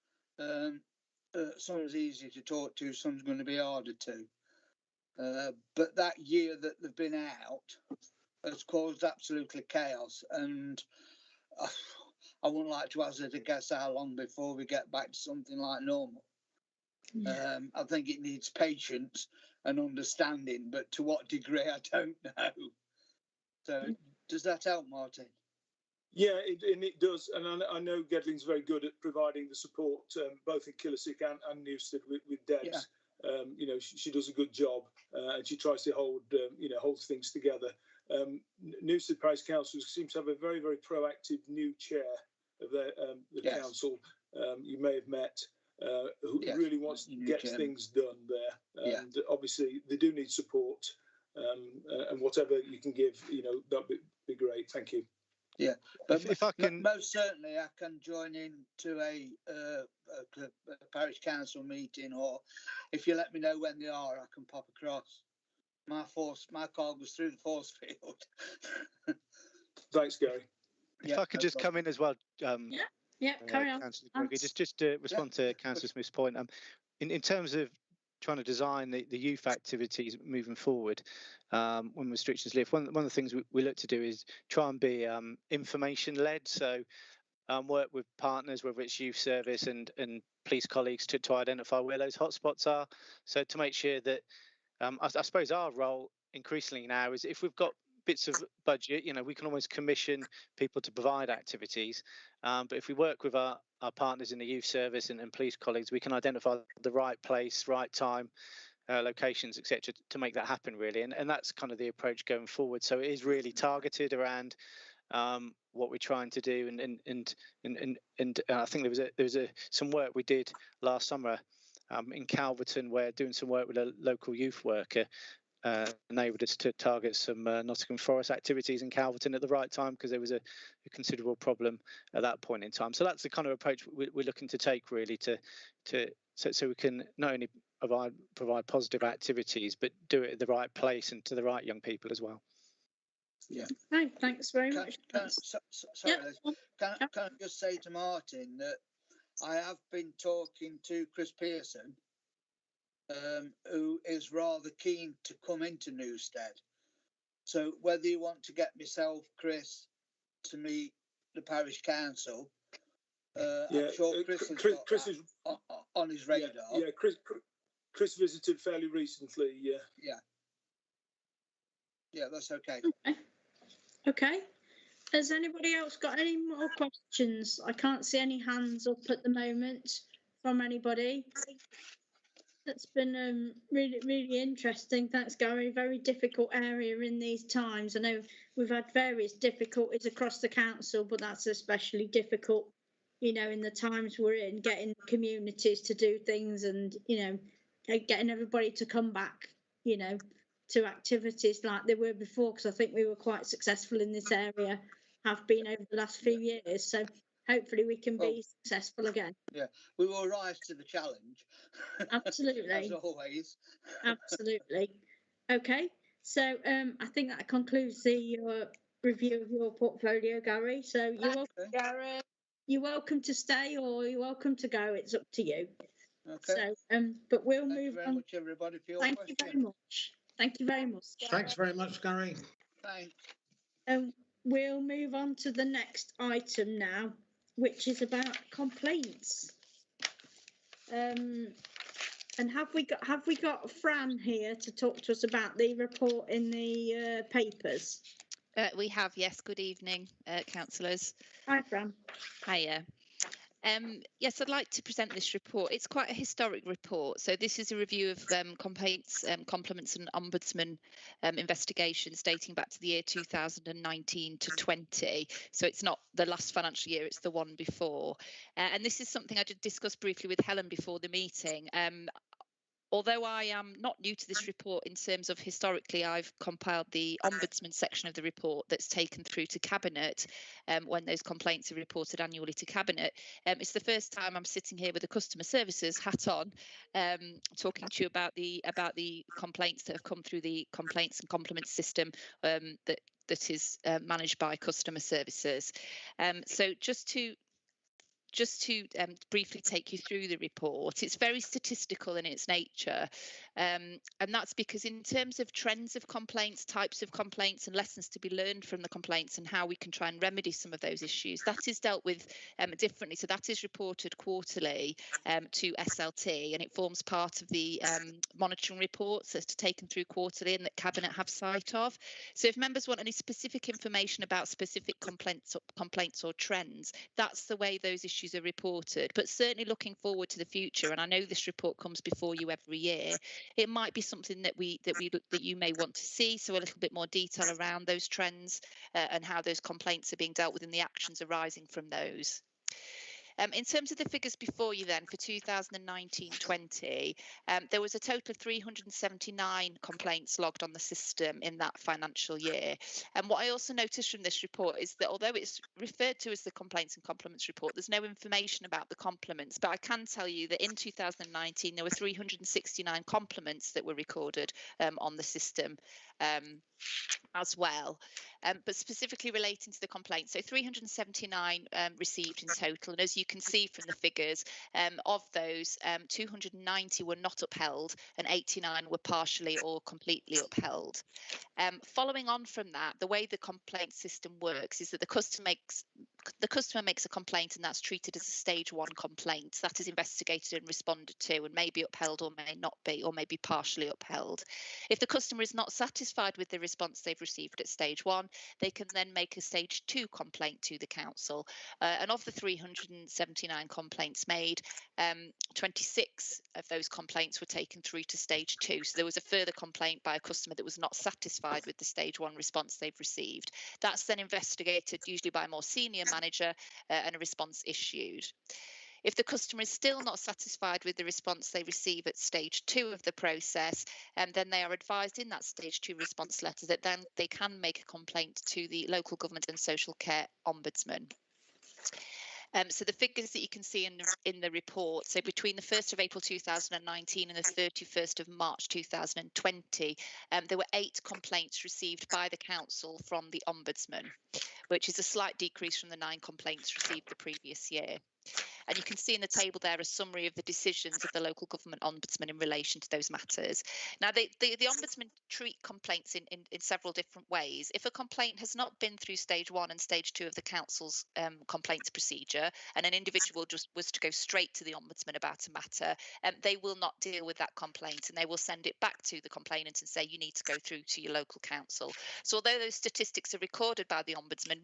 some's easier to talk to, some's going to be harder to. But that year that they've been out has caused absolutely chaos, and I wouldn't like to hazard a guess how long before we get back to something like normal. Yeah. I think it needs patience and understanding, but to what degree, I don't know. So, does that help, Martin? Yeah, it does, and I know Gedling's very good at providing the support, both in Killissick and Newstead with Debs. You know, she does a good job, and she tries to hold things together. Newstead Parish Council seems to have a very, very proactive new chair of the council. You may have met, who really wants to get things done there. And obviously, they do need support, and whatever you can give, that'd be great. Thank you. Yeah, but if I can, most certainly I can join in to a parish council meeting, or if you let me know when they are, I can pop across. My car goes through the force field. Thanks, Gary. If I could just come in as well. Yeah, carry on. Councillor Gregory, just to respond to Councillor Smith's point. In terms of trying to design the youth activities moving forward, when restrictions lift, one of the things we look to do is try and be information led. So work with partners, whether it's youth service and police colleagues, to identify where those hotspots are. So to make sure that I suppose our role increasingly now is, if we've got bits of budget, we can almost commission people to provide activities. But if we work with our partners in the youth service and police colleagues, we can identify the right place, right time, locations, etc., to make that happen, really. And that's kind of the approach going forward. So it is really targeted around what we're trying to do. And I think there was some work we did last summer in Calverton, where doing some work with a local youth worker enabled us to target some Nottingham Forest activities in Calverton at the right time, because there was a considerable problem at that point in time. So that's the kind of approach we're looking to take, really, so we can not only provide positive activities, but do it at the right place and to the right young people as well. Yeah. Right, thanks very much. Sorry, can I just say to Martin that I have been talking to Chris Pearson, who is rather keen to come into Newstead. So whether you want to get myself, Chris, to meet the parish council, I'm sure Chris is on his radar. Yeah, Chris visited fairly recently. Yeah, that's okay. Okay. Has anybody else got any more questions? I can't see any hands up at the moment from anybody. That's been really, really interesting. Thanks, Gary. Very difficult area in these times. I know we've had various difficulties across the council, but that's especially difficult, in the times we're in, getting communities to do things and, getting everybody to come back, to activities like they were before, because I think we were quite successful in this area, have been over the last few years. So hopefully we can be successful again. Yeah, we will rise to the challenge. Absolutely. As always. Absolutely. Okay, so I think that concludes the review of your portfolio, Gary. So you're welcome, Gary. You're welcome to stay or you're welcome to go. It's up to you. Okay. So, but we'll move on. Thank you very much, everybody, for your questions. questions. Thank you very much. Thank you very much. Thanks very much, Gary. Thanks. We'll move on to the next item now, which is about complaints. And have we got Fran here to talk to us about the report in the papers? We have, yes. Good evening, councillors. Hi, Fran. Hiya. Yes, I'd like to present this report. It's quite a historic report. So this is a review of complaints, compliments and ombudsman investigations dating back to the year 2019 to 20. So it's not the last financial year, it's the one before. And this is something I did discuss briefly with Helen before the meeting. Although I am not new to this report in terms of historically, I've compiled the Ombudsman section of the report that's taken through to Cabinet when those complaints are reported annually to Cabinet. It's the first time I'm sitting here with a customer services hat on, talking to you about the complaints that have come through the complaints and compliments system that is managed by customer services. So just to just to briefly take you through the report, it's very statistical in its nature. And that's because in terms of trends of complaints, types of complaints and lessons to be learned from the complaints and how we can try and remedy some of those issues, that is dealt with differently. So that is reported quarterly to SLT, and it forms part of the monitoring reports that's taken through quarterly and that Cabinet have sight of. So if members want any specific information about specific complaints or trends, that's the way those issues are reported. But certainly looking forward to the future, and I know this report comes before you every year, it might be something that you may want to see, so a little bit more detail around those trends and how those complaints are being dealt with and the actions arising from those. In terms of the figures before you then for 2019-20, there was a total of 379 complaints logged on the system in that financial year. And what I also noticed from this report is that although it's referred to as the Complaints and Compliments report, there's no information about the compliments. But I can tell you that in 2019, there were 369 compliments that were recorded on the system as well. But specifically relating to the complaints, so 379 received in total, and as you can see from the figures, of those 290 were not upheld and 89 were partially or completely upheld. Following on from that, the way the complaint system works is that the customer makes a complaint, and that's treated as a stage 1 complaint. That is investigated and responded to and may be upheld or may not be, or may be partially upheld. If the customer is not satisfied with the response they've received at stage 1, they can then make a stage 2 complaint to the council. And of the 379 complaints made, 26 of those complaints were taken through to stage 2. So there was a further complaint by a customer that was not satisfied with the stage 1 response they've received. That's then investigated usually by a more senior manager and a response issued. If the customer is still not satisfied with the response they receive at stage 2 of the process, then they are advised in that stage 2 response letter that then they can make a complaint to the local government and social care ombudsman. So the figures that you can see in the report, so between the 1st of April 2019 and the 31st of March 2020, there were 8 complaints received by the council from the ombudsman, which is a slight decrease from the 9 complaints received the previous year. And you can see in the table there a summary of the decisions of the local government ombudsman in relation to those matters. Now, the ombudsman treat complaints in several different ways. If a complaint has not been through stage 1 and stage 2 of the council's complaints procedure, and an individual just was to go straight to the ombudsman about a matter, they will not deal with that complaint, and they will send it back to the complainant and say you need to go through to your local council. So although those statistics are recorded by the ombudsman,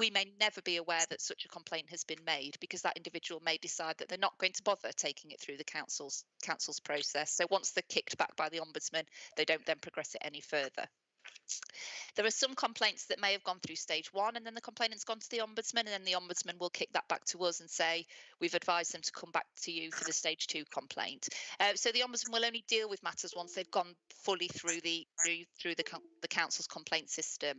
we may never be aware that such a complaint has been made, because that individual may decide that they're not going to bother taking it through the council's process. So once they're kicked back by the ombudsman, they don't then progress it any further. There are some complaints that may have gone through stage 1 and then the complainant's gone to the ombudsman, and then the ombudsman will kick that back to us and say we've advised them to come back to you for the stage 2 complaint. So the ombudsman will only deal with matters once they've gone fully through the council's complaint system.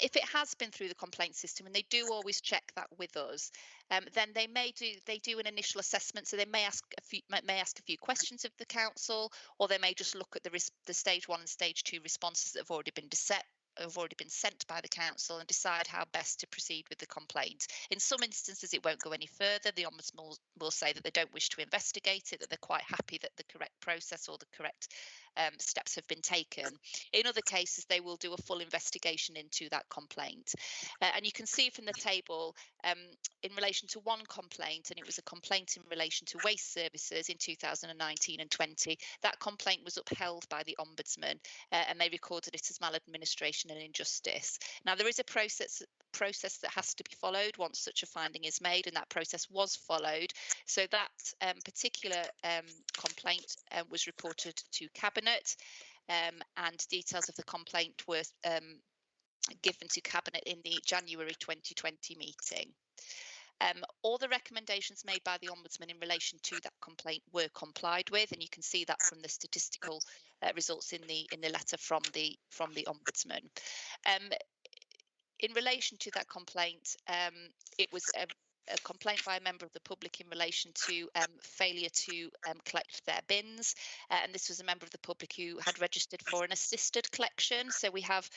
If it has been through the complaint system, and they do always check that with us, then they do an initial assessment. So they may ask a few questions of the council, or they may just look at the stage 1 and stage 2 responses that have already been sent by the council and decide how best to proceed with the complaint. In some instances, it won't go any further. The ombudsman will say that they don't wish to investigate it, that they're quite happy that the correct process or the correct steps have been taken. In other cases, they will do a full investigation into that complaint. And you can see from the table, in relation to one complaint, and it was a complaint in relation to waste services in 2019 and 20, that complaint was upheld by the ombudsman, and they recorded it as maladministration and injustice. Now, there is a process that has to be followed once such a finding is made, and that process was followed. So that particular complaint was reported to Cabinet, and details of the complaint were given to Cabinet in the January 2020 meeting. All the recommendations made by the Ombudsman in relation to that complaint were complied with, and you can see that from the statistical results in the letter from the Ombudsman. In relation to that complaint, it was a complaint by a member of the public in relation to failure to collect their bins, and this was a member of the public who had registered for an assisted collection. So we have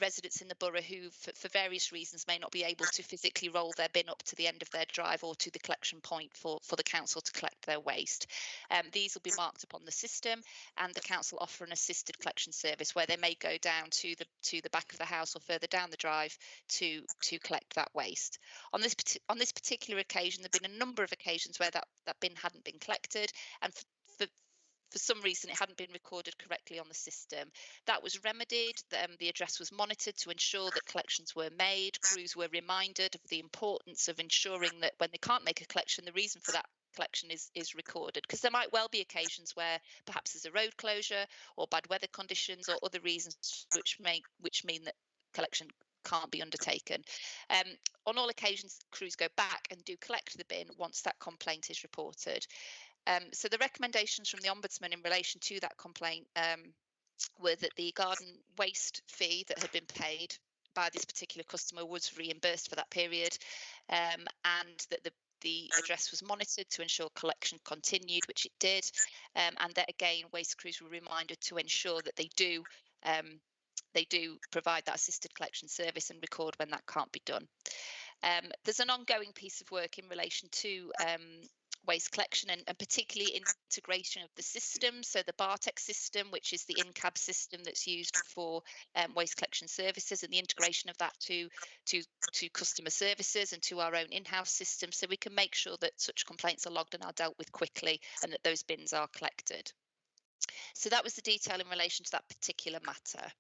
residents in the borough who, for various reasons, may not be able to physically roll their bin up to the end of their drive or to the collection point for the council to collect their waste. These will be marked up on the system, and the council offer an assisted collection service where they may go down to the back of the house or further down the drive to collect that waste. On this particular occasion, there have been a number of occasions where that bin hadn't been collected, and for some reason it hadn't been recorded correctly on the system. That was remedied. The address was monitored to ensure that collections were made. Crews were reminded of the importance of ensuring that when they can't make a collection, the reason for that collection is recorded, because there might well be occasions where perhaps there's a road closure or bad weather conditions or other reasons which mean that collection can't be undertaken. On all occasions, crews go back and do collect the bin once that complaint is reported. So the recommendations from the Ombudsman in relation to that complaint were that the garden waste fee that had been paid by this particular customer was reimbursed for that period, and that the address was monitored to ensure collection continued, which it did, and that again waste crews were reminded to ensure that they do provide that assisted collection service and record when that can't be done. There's an ongoing piece of work in relation to waste collection and particularly integration of the system. So the Bartek system, which is the in-cab system that's used for waste collection services, and the integration of that to customer services and to our own in-house system, so we can make sure that such complaints are logged and are dealt with quickly and that those bins are collected. So that was the detail in relation to that particular matter.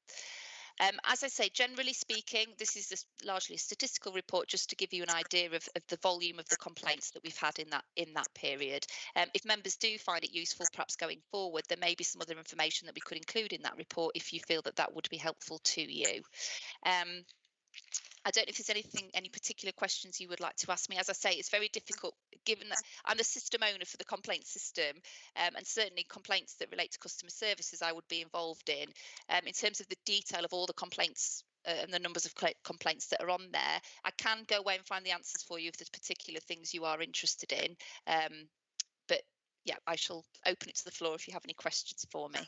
As I say, generally speaking, this is largely a statistical report just to give you an idea of the volume of the complaints that we've had in that period. If members do find it useful, perhaps going forward, there may be some other information that we could include in that report if you feel that would be helpful to you. I don't know if there's any particular questions you would like to ask me. As I say, it's very difficult given that I'm the system owner for the complaint system, and certainly complaints that relate to customer services I would be involved in. In terms of the detail of all the complaints and the numbers of complaints that are on there, I can go away and find the answers for you if there's particular things you are interested in. But yeah, I shall open it to the floor if you have any questions for me.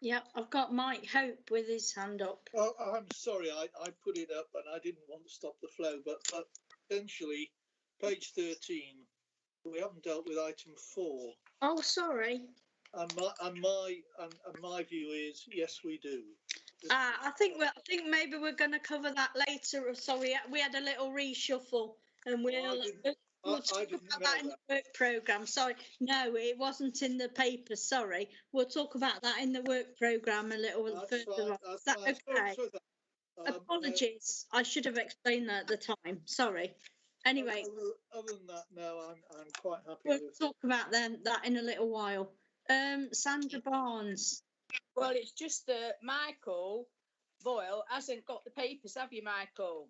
Yeah, I've got Mike Hope with his hand up. Oh, I'm sorry, I put it up and I didn't want to stop the flow, but essentially, page 13, we haven't dealt with item 4. Oh, sorry. And my view is yes, we do. I think maybe we're going to cover that later. So we had a little reshuffle, and we'll talk about that in the work programme. Sorry, no, it wasn't in the paper. Sorry, we'll talk about that in the work programme a little further on. Is that okay? Apologies, I should have explained that at the time. Sorry. Anyway, other than that, no, I'm quite happy. We'll talk about that in a little while. Sandra Barnes. Well, it's just that Michael Boyle hasn't got the papers, have you, Michael?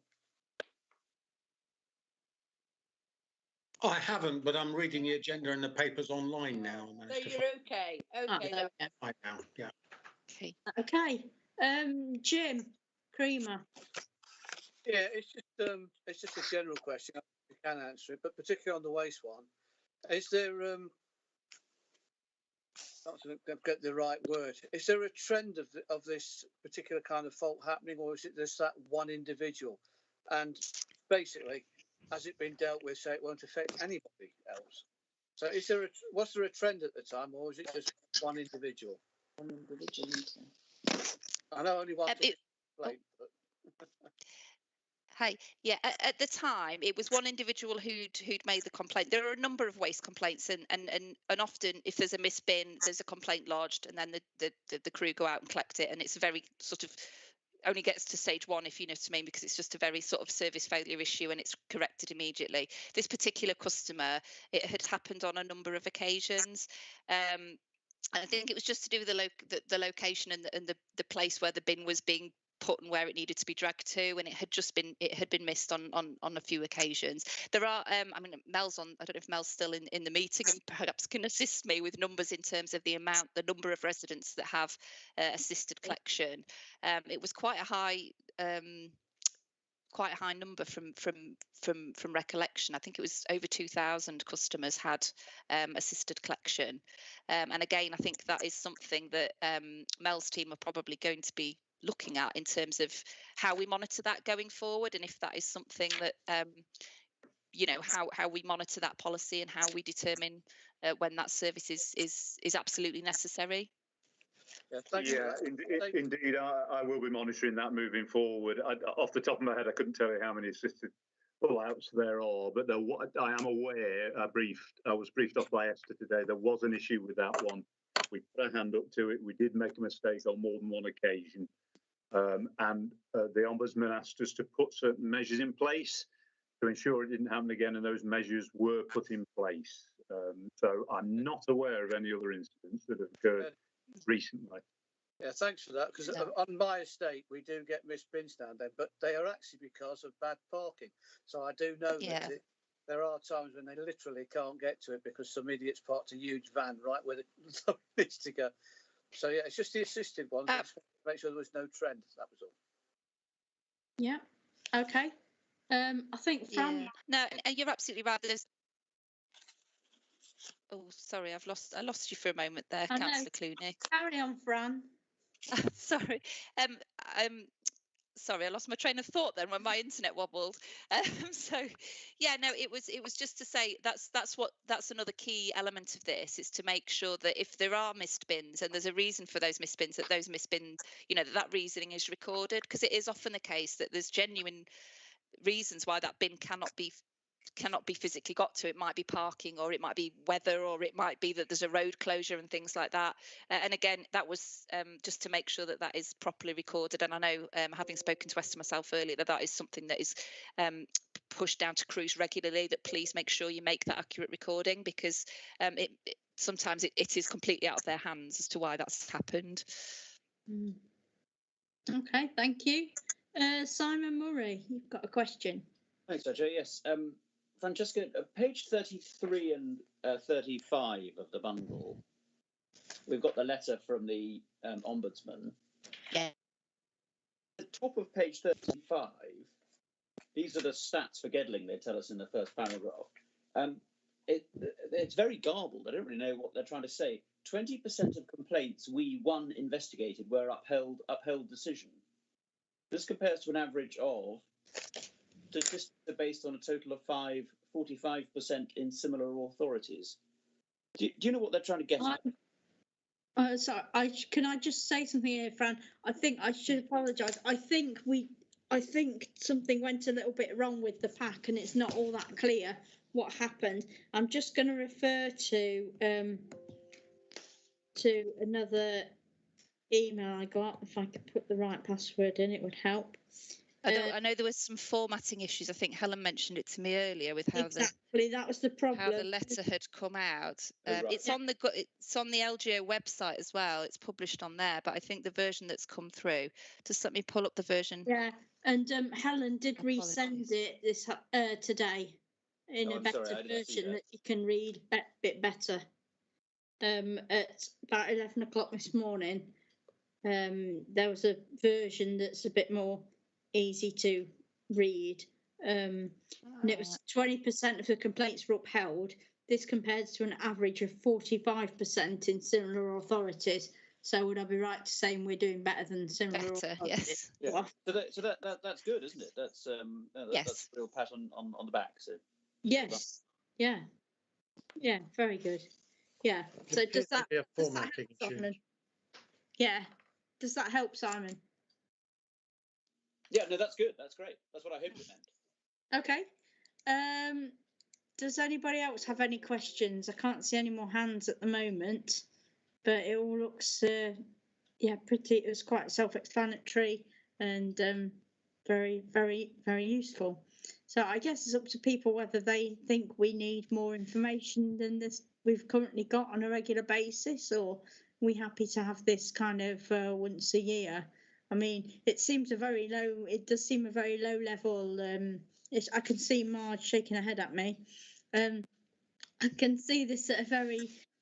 I haven't, but I'm reading the agenda and the papers online now. So you're okay. Okay. Right now, yeah. Okay. Okay. Jim Creamer. Yeah, it's just a general question. I can answer it, but particularly on the waste one, is there not to get the right word? Is there a trend of this particular kind of fault happening, or is it just that one individual? And basically, has it been dealt with so it won't affect anybody else? So was there a trend at the time, or is it just one individual? One individual. I know only one. Hi. Yeah, at the time, it was one individual who'd made the complaint. There are a number of waste complaints, and often if there's a missed bin, there's a complaint lodged, and then the crew go out and collect it, and it's a very sort of only gets to stage 1, if you know what I mean, because it's just a very sort of service failure issue and it's corrected immediately. This particular customer, it had happened on a number of occasions. I think it was just to do with the location and the place where the bin was being put and where it needed to be dragged to, and it had been missed on a few occasions. There are I mean, Mel's on, I don't know if Mel's still in the meeting and perhaps can assist me with numbers in terms of the number of residents that have assisted collection. It was quite a high number from recollection. I think it was over 2,000 customers had assisted collection, and again I think that is something that Mel's team are probably going to be looking at in terms of how we monitor that going forward, and if that is something that you know, how we monitor that policy and how we determine when that service is absolutely necessary. Yeah, thank you. Indeed, I will be monitoring that moving forward. Off the top of my head, I couldn't tell you how many assisted pull-outs there are, but I am aware. I was briefed off by Esther today. There was an issue with that one. We put a hand up to it. We did make a mistake on more than one occasion, and the Ombudsman asked us to put certain measures in place to ensure it didn't happen again, and those measures were put in place. So I'm not aware of any other incidents that have occurred recently. Yeah, thanks for that, because on my estate we do get missed bins down there, but they are actually because of bad parking. So I do know that there are times when they literally can't get to it because some idiots parked a huge van right where the needs to go. So yeah, it's just the assisted ones. Just make sure there was no trend. That was all. Yeah. Okay. I think Fran. No, you're absolutely right. There's. Oh, sorry, I lost you for a moment there, Councillor Clooney. Carry on, Fran. Sorry. Sorry, I lost my train of thought then when my internet wobbled. So, yeah, no, it was just to say that's another key element of this, is to make sure that if there are missed bins and there's a reason for those missed bins, that those missed bins, you know, that reasoning is recorded, because it is often the case that there's genuine reasons why that bin cannot be physically got to. It might be parking, or it might be weather, or it might be that there's a road closure and things like that. And again, that was just to make sure that that is properly recorded. And I know, having spoken to Esther myself earlier, that is something that is pushed down to crews regularly, that please make sure you make that accurate recording, because sometimes it is completely out of their hands as to why that's happened. Okay, thank you. Simon Murray, you've got a question. Thanks, Roger. Yes. Francesca, page 33 and 35 of the bundle, we've got the letter from the Ombudsman. Yeah. At the top of page 35, these are the stats for Gedling, they tell us in the first paragraph. It's very garbled. I don't really know what they're trying to say. 20% of complaints we investigated were upheld decision. This compares to an average of, statistics are based on a total of 45% in similar authorities. Do you know what they're trying to get at? Sorry, can I just say something here, Fran? I think I should apologise. I think something went a little bit wrong with the pack, and it's not all that clear what happened. I'm just going to refer to another email I got. If I could put the right password in, it would help. I know there was some formatting issues. I think Helen mentioned it to me earlier with how that was the problem. How the letter had come out. It's on the LGO website as well. It's published on there, but I think the version that's come through. Just let me pull up the version. Yeah, and Helen did resend it this today in a better version that you can read a bit better. At about 11 o'clock this morning, there was a version that's a bit more easy to read, and it was 20% of the complaints were upheld. This compares to an average of 45% in similar authorities. So would I be right to saying we're doing better than similar authorities? Yes. Yeah. So that's good, isn't it? That's that's a real pat on the back. So yes, yeah, very good. Yeah. So does that help, Simon? Yeah. Does that help, Simon? Yeah, no, that's good. That's great. That's what I hoped it meant. Okay. Does anybody else have any questions? I can't see any more hands at the moment, but it all looks, pretty. It was quite self-explanatory and very, very, very useful. So I guess it's up to people whether they think we need more information than this we've currently got on a regular basis, or we happy to have this kind of once a year. I mean, it seems it does seem a very low level. I can see Marge shaking her head at me. I can see this at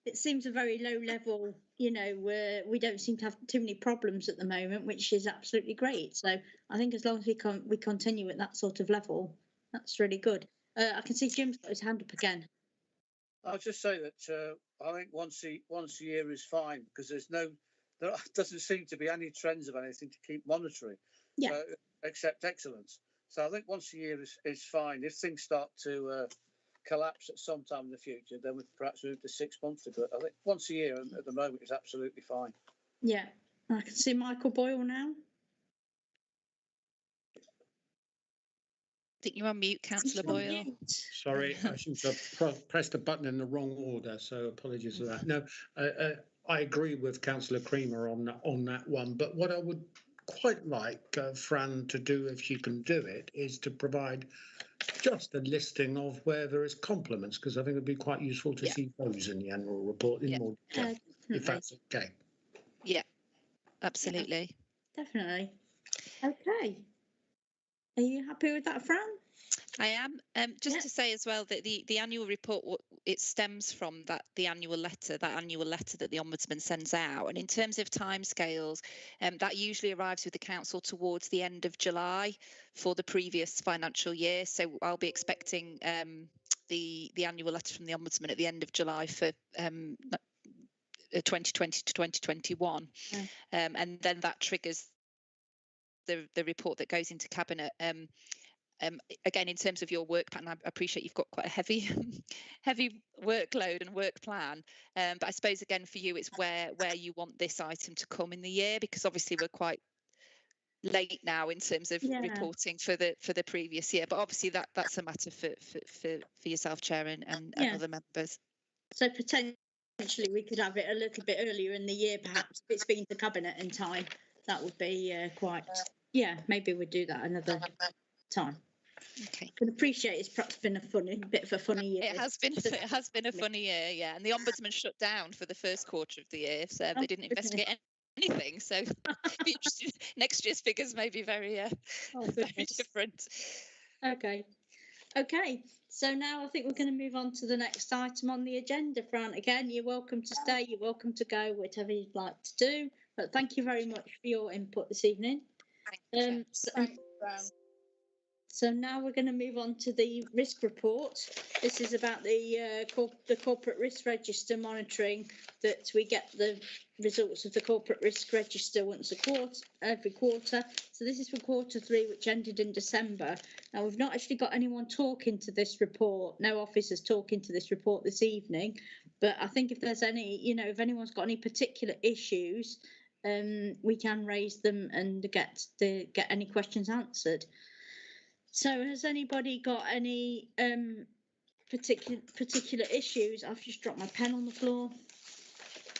it seems a very low level, where we don't seem to have too many problems at the moment, which is absolutely great. So I think as long as we continue at that sort of level, that's really good. I can see Jim's got his hand up again. I'll just say that I think once a year is fine, because there's there doesn't seem to be any trends of anything to keep monitoring. Yeah. So, except excellence. So I think once a year is fine. If things start to collapse at some time in the future, then we perhaps move to 6 months to do it. I think once a year at the moment is absolutely fine. Yeah, I can see Michael Boyle now. I think you're on mute, Councillor Boyle. Sorry, I seem to have pressed a button in the wrong order, so apologies for that. No, I agree with Councillor Creamer on that one, but what I would quite like Fran to do, if she can do it, is to provide just a listing of where there is compliments, because I think it'd be quite useful to see those in the annual report in more detail, if that's okay. Yeah, absolutely. Definitely. Okay. Are you happy with that, Fran? I am. Just to say as well that the annual report, it stems from the annual letter that the Ombudsman sends out. And in terms of timescales, that usually arrives with the council towards the end of July for the previous financial year. So I'll be expecting the annual letter from the Ombudsman at the end of July for 2020 to 2021, and then that triggers the report that goes into Cabinet. Again, in terms of your work pattern, I appreciate you've got quite a heavy workload and work plan. But I suppose again for you, it's where you want this item to come in the year, because obviously we're quite late now in terms of reporting for the previous year. But obviously that's a matter for yourself, Chair, and other members. So potentially we could have it a little bit earlier in the year, perhaps if it's been to Cabinet in time. That would be quite. Yeah, maybe we'd do that another time. Okay. I can appreciate it's perhaps been a bit of a funny year. It has been a funny year, yeah. And the Ombudsman shut down for the first quarter of the year, so they didn't investigate anything. So be interested. Next year's figures may be very very different. Okay. So now I think we're going to move on to the next item on the agenda. Fran, again, you're welcome to stay. You're welcome to go, whatever you'd like to do. But thank you very much for your input this evening. So now we're going to move on to the risk report. This is about the corporate risk register monitoring, that we get the results of the corporate risk register every quarter. So this is for quarter 3, which ended in December. Now we've not actually got anyone talking to this report, no officers talking to this report this evening. But I think if there's any, if anyone's got any particular issues, we can raise them and get any questions answered. So has anybody got any particular issues? I've just dropped my pen on the floor.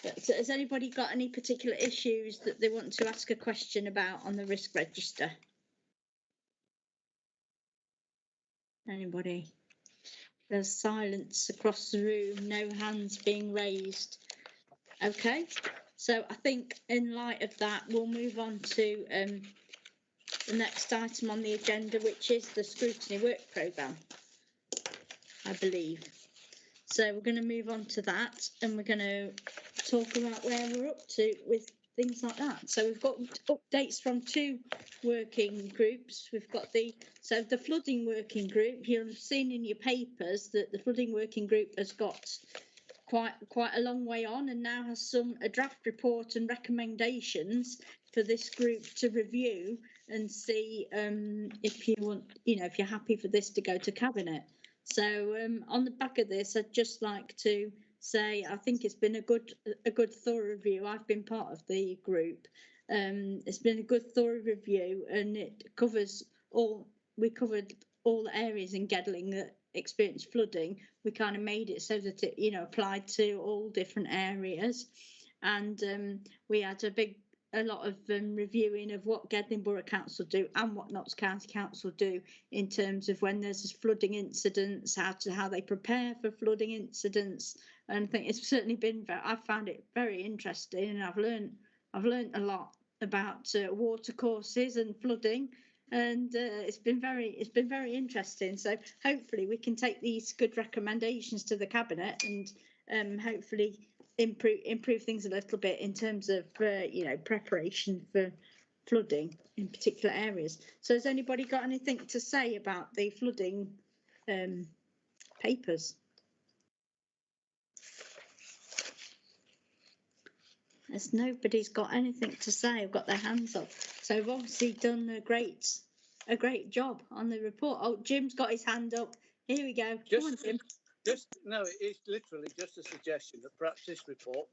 But has anybody got any particular issues that they want to ask a question about on the risk register? Anybody? There's silence across the room, no hands being raised. Okay, so I think in light of that, we'll move on to the next item on the agenda, which is the Scrutiny work programme, I believe. So we're going to move on to that, and we're going to talk about where we're up to with things like that. So we've got updates from 2 working groups. We've got the flooding working group. You'll have seen in your papers that the flooding working group has got quite a long way on, and now has a draft report and recommendations for this group to review and see if you want, if you're happy for this to go to Cabinet. So on the back of this, I'd just like to say I think it's been a good thorough review. I've been part of the group. It's been a good thorough review, and it covers we covered all the areas in Gedling that experienced flooding. We kind of made it so that it applied to all different areas, and we had a lot of reviewing of what Gedling Borough Council do and what Notts County Council do in terms of when there's flooding incidents, how they prepare for flooding incidents. And I think it's certainly been I've found it very interesting, and I've learned a lot about water courses and flooding, and it's been very interesting. So hopefully we can take these good recommendations to the Cabinet and hopefully improve things a little bit in terms of preparation for flooding in particular areas. So has anybody got anything to say about the flooding papers? As nobody's got anything to say, I've got their hands up. So I've obviously done a great job on the report. Oh, Jim's got his hand up. Here we go. Come on, Jim. No, it's literally just a suggestion that perhaps this report,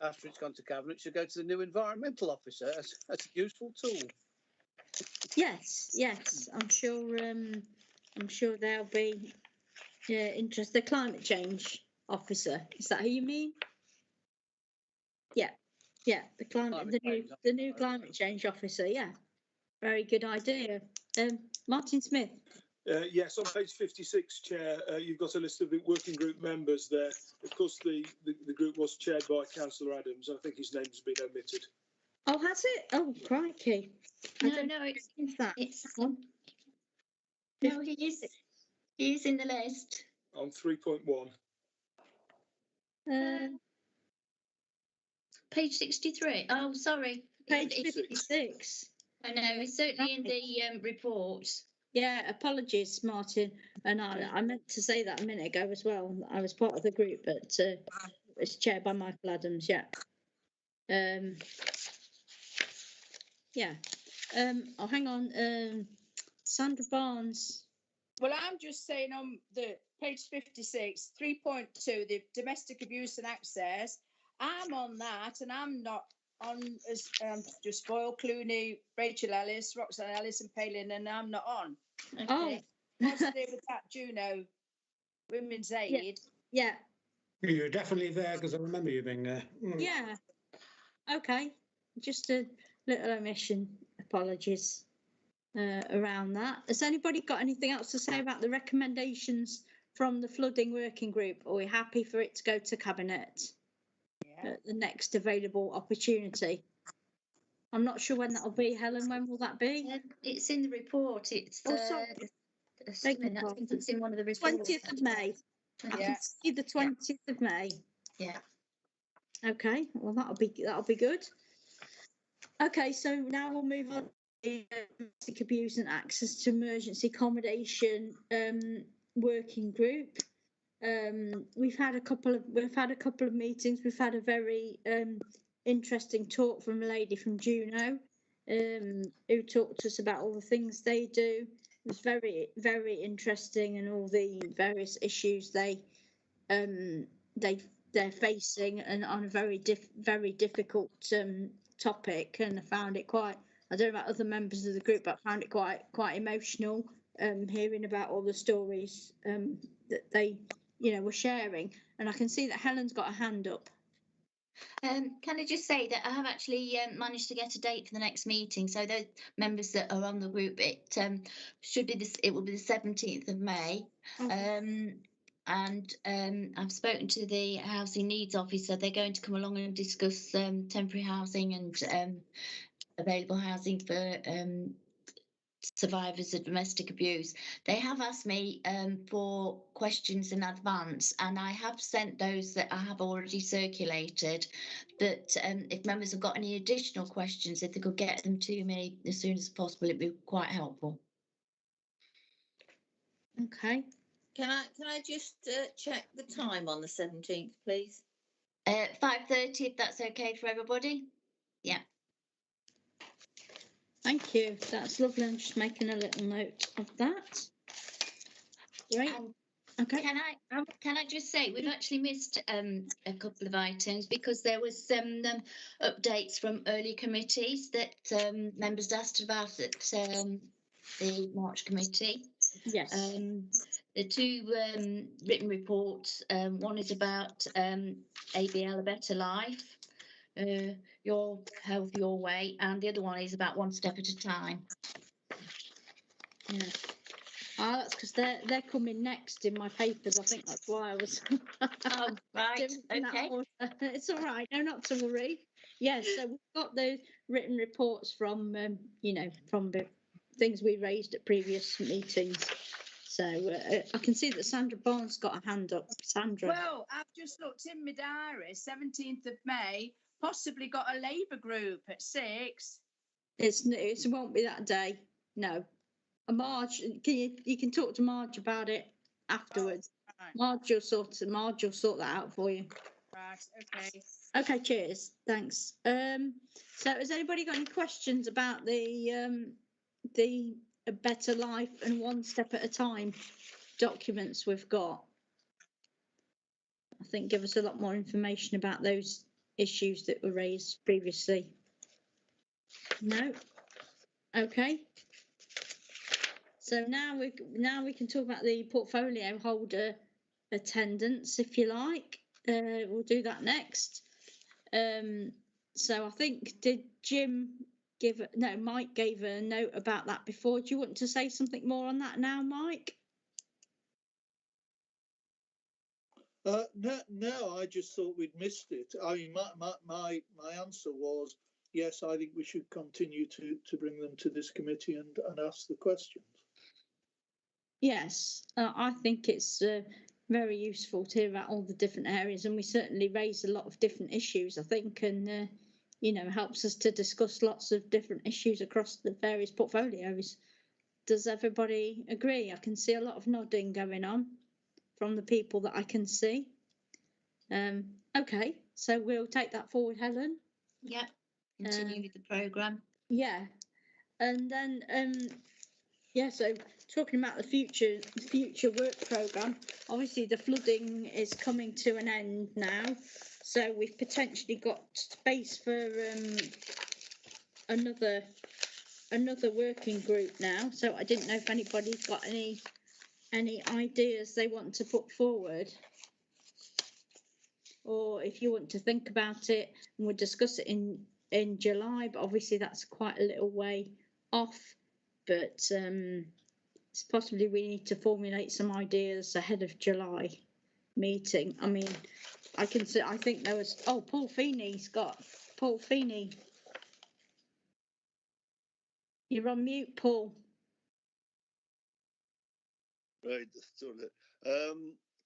after it's gone to cabinet, should go to the new environmental officer as a useful tool. Yes, I'm sure they'll be interested. The climate change officer, is that who you mean? Yeah, the new climate change officer. Yeah, very good idea. Martin Smith. Yes, on page 56, Chair, you've got a list of the working group members there. Of course, the group was chaired by Councillor Adams. I think his name's been omitted. Oh, has it? Oh, crikey. No, it's that. No, he is in the list. On 3.1. Page 63. Oh, sorry. Page 56. I know, it's certainly in the report. Yeah, apologies, Martin. And I meant to say that a minute ago as well. I was part of the group, but it's chaired by Michael Adams. Yeah. Yeah. Oh, hang on. Sandra Barnes. Well, I'm just saying on the page 56, 3.2, the domestic abuse and access. I'm on that, and I'm not on as just Boyle, Clooney, Rachel Ellis, Roxanne Ellis, and Palin, and I'm not on. Okay. Oh, what's to do with that, Juno? Women's Aid. Yeah. You're definitely there because I remember you being there. Yeah. Okay. Just a little omission. Apologies around that. Has anybody got anything else to say about the recommendations from the flooding working group? Are we happy for it to go to cabinet? At the next available opportunity. I'm not sure when that'll be, Helen. When will that be? It's in the report. It's sorry. I think it's in one of the reports. 20th of May. I can see the 20th of May. Yeah. Okay. Well, that'll be good. Okay, so now we'll move on to domestic abuse and access to emergency accommodation working group. We've had a couple of meetings. We've had a very interesting talk from a lady from Juno who talked to us about all the things they do. It was very, very interesting, and all the various issues they're facing, and on a very difficult topic. And I found it quite, I don't know about other members of the group, but I found it quite emotional hearing about all the stories that they were sharing. And I can see that Helen's got a hand up. Can I just say that I have actually managed to get a date for the next meeting. So those members that are on the group, it should be this. It will be the 17th of May. Okay. And I've spoken to the housing needs officer. They're going to come along and discuss temporary housing and available housing for survivors of domestic abuse. They have asked me for questions in advance, and I have sent those that I have already circulated. But if members have got any additional questions, if they could get them to me as soon as possible, it'd be quite helpful. Okay. Can I just check the time on the 17th, please? 5:30, if that's okay for everybody. Yeah. Thank you. That's lovely. I'm just making a little note of that. Great. Okay. Can I just say we've actually missed a couple of items because there was some updates from early committees that members asked about at the March committee. Yes. The two written reports. One is about ABL, A Better Life. Your health, your way, and the other one is about one step at a time. Yeah. Oh, that's because they're coming next in my papers. I think that's why I was. Oh, right. Okay. It's all right. No, not to worry. Yes. So we've got those written reports from from the things we raised at previous meetings. So I can see that Sandra Barnes got a hand up. Sandra. Well, I've just looked in my diary. 17th of May. Possibly got a Labour group at 6. It won't be that day. No. Marge, you can talk to Marge about it afterwards. Oh, right. Marge will sort that out for you. Right, okay. Okay, cheers. Thanks. So has anybody got any questions about the A Better Life and One Step at a Time documents we've got? I think give us a lot more information about those issues that were raised previously. No? Okay. So now we can talk about the portfolio holder attendance, if you like. We'll do that next. So I think Mike gave a note about that before. Do you want to say something more on that now, Mike? No, I just thought we'd missed it. I mean, my answer was yes. I think we should continue to bring them to this committee and ask the questions. Yes, I think it's very useful to hear about all the different areas, and we certainly raise a lot of different issues, I think, and helps us to discuss lots of different issues across the various portfolios. Does everybody agree? I can see a lot of nodding going on from the people that I can see. Okay, so we'll take that forward, Helen. Yep, continue with the programme. Yeah, and then so talking about the future work programme, obviously the flooding is coming to an end now, so we've potentially got space for another working group now. So I didn't know if anybody's got any ideas they want to put forward, or if you want to think about it, and we'll discuss it in July. But obviously that's quite a little way off. But it's possibly we need to formulate some ideas ahead of July meeting. I mean, I think there was Paul Feeney. You're on mute, Paul. Right, sorry.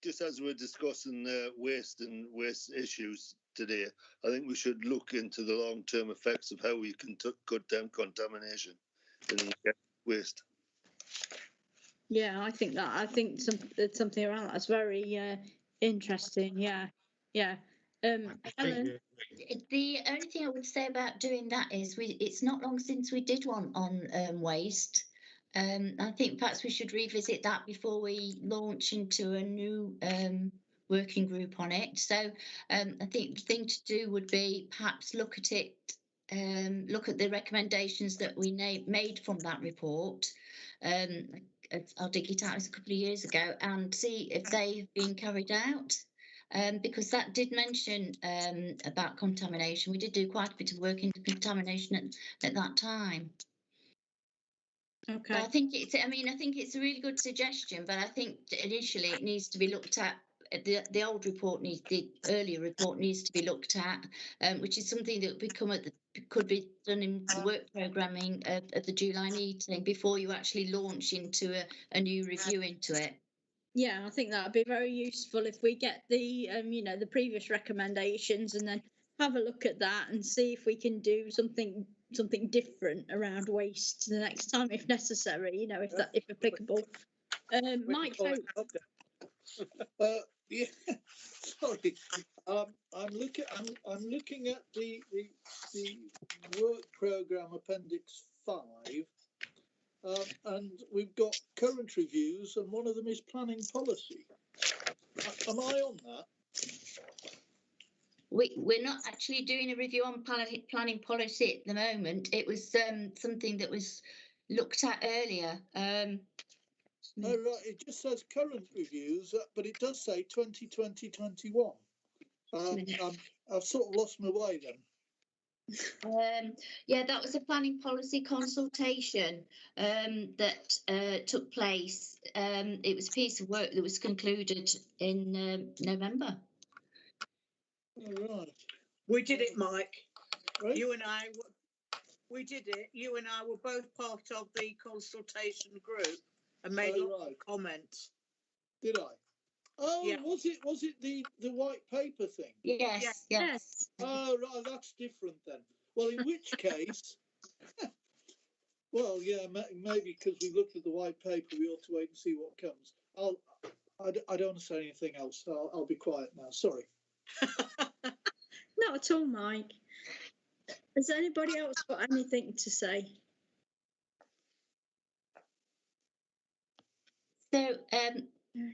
Just as we're discussing waste and waste issues today, I think we should look into the long-term effects of how we can cut down contamination in waste. Yeah, I think something around that's very interesting. Yeah. Helen? The only thing I would say about doing that is it's not long since we did one on waste. I think perhaps we should revisit that before we launch into a new working group on it. So I think the thing to do would be perhaps look at it, look at the recommendations that we made from that report. I'll dig it out, it was a couple of years ago, and see if they've been carried out. Because that did mention about contamination. We did do quite a bit of work into contamination at that time. Okay. So I think it's a really good suggestion, but I think initially it needs to be looked at. The earlier report needs to be looked at, which is something that could be done in the work programming at the July meeting before you actually launch into a new review into it. Yeah, I think that would be very useful if we get the the previous recommendations and then have a look at that and see if we can do something different around waste the next time if necessary. If applicable. Mike, yeah, sorry. I'm looking at the work programme appendix 5. And we've got current reviews, and one of them is planning policy. Am I on that? We're not actually doing a review on planning policy at the moment. It was something that was looked at earlier. Oh, right. It just says current reviews, but it does say 2020-21. I've sort of lost my way then. Yeah, that was a planning policy consultation that took place. It was a piece of work that was concluded in November. All right. We did it, Mike. Right? We did it. You and I were both part of the consultation group and made comments. Did I? Oh, yeah. Was it the white paper thing? Yes. Oh, right, that's different then. Well, in which case, well, yeah, maybe because we looked at the white paper, we ought to wait and see what comes. I don't want to say anything else. So I'll be quiet now. Sorry. Not at all, Mike. Has anybody else got anything to say? So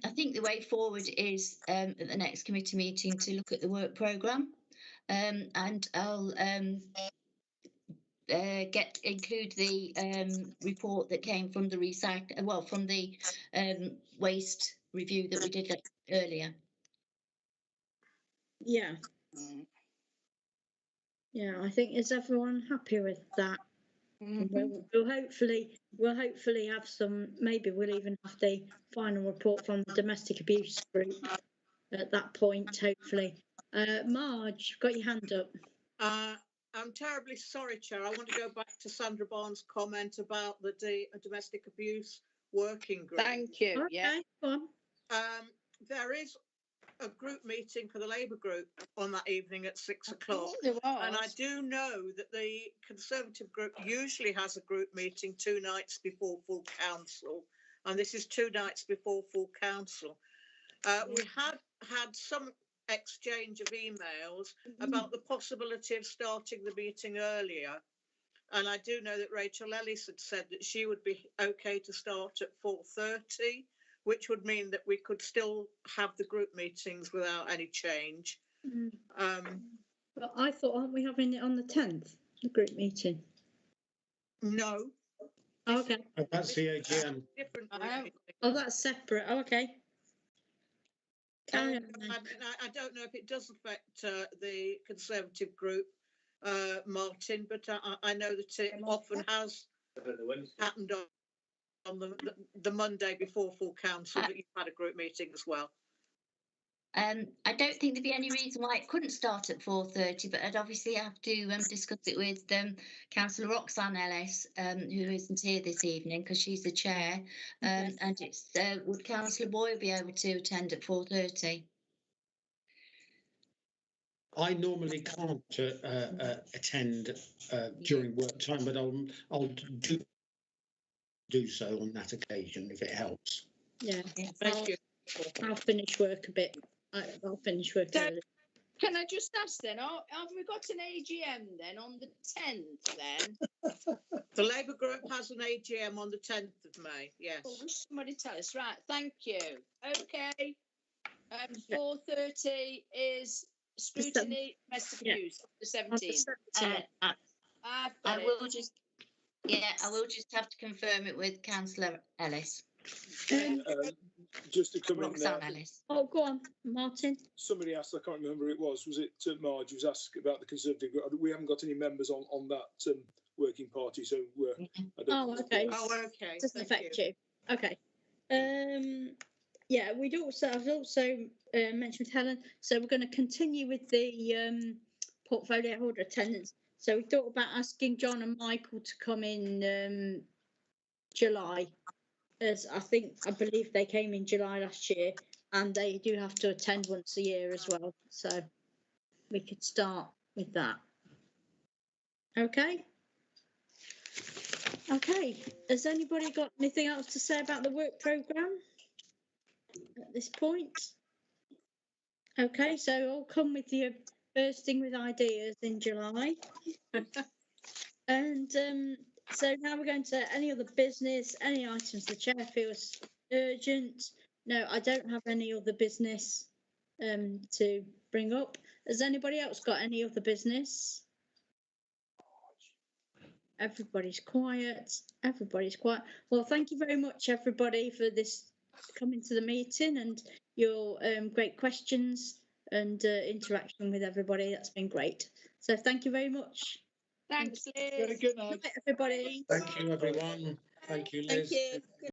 I think the way forward is at the next committee meeting to look at the work programme, and I'll include the report that came from the from the waste review that we did earlier. Yeah. Yeah, I think, is everyone happy with that? We'll hopefully have some, maybe we'll even have the final report from the domestic abuse group at that point, hopefully. Marge, got your hand up. I'm terribly sorry, Chair. I want to go back to Sandra Barnes' comment about the domestic abuse working group. Thank you. Okay, Yeah. go on. There is a group meeting for the Labour group on that evening at 6 o'clock. There was. And I do know that the Conservative group usually has a group meeting 2 nights before full council. And this is 2 nights before full council. We had some exchange of emails about the possibility of starting the meeting earlier. And I do know that Rachel Ellis had said that she would be okay to start at 4:30, which would mean that we could still have the group meetings without any change. But I thought, aren't we having it on the 10th, the group meeting? No. Oh, okay. Oh, that's the AGM. Different. Oh, that's separate. Oh, okay. I don't know if it does affect the Conservative group, Martin, but I know that it often has happened on the Monday before full council that you've had a group meeting as well. I don't think there'd be any reason why it couldn't start at 4:30, but I'd obviously have to discuss it with Councillor Roxanne Ellis, who isn't here this evening because she's the chair, and it's would Councillor Boyle be able to attend at 4:30? I normally can't attend during work time, but I'll do so on that occasion if it helps. Yeah. Thank you. I'll finish work a bit. I'll finish work early. Can I just ask then, have we got an AGM then on the 10th then? The Labour group has an AGM on the 10th of May, yes. Oh, somebody tell us. Right, thank you. Okay. 4:30 is scrutiny, domestic abuse, the 17th. I will just have to confirm it with Councillor Ellis. Just to come in there. Oh, go on, Martin. Somebody asked, I can't remember who it was it Marge, who was asked about the Conservative group. We haven't got any members on that working party, so I don't okay. Okay. Doesn't affect you. Okay. Yeah, I've also mentioned Helen, so we're going to continue with the portfolio holder attendance. So we thought about asking John and Michael to come in July, as I believe they came in July last year, and they do have to attend once a year as well. So we could start with that. Okay. Okay. Has anybody got anything else to say about the work programme at this point? Okay, so I'll come with you bursting with ideas in July. And so now we're going to any other business, any items the chair feels urgent. No, I don't have any other business to bring up. Has anybody else got any other business? Everybody's quiet. Everybody's quiet. Well, thank you very much, everybody, for this coming to the meeting and your great questions and interaction with everybody. That's been great. So thank you very much. Thanks, Liz. Very good night, everybody. Thank you, everyone. Thank you, Liz. Thank you.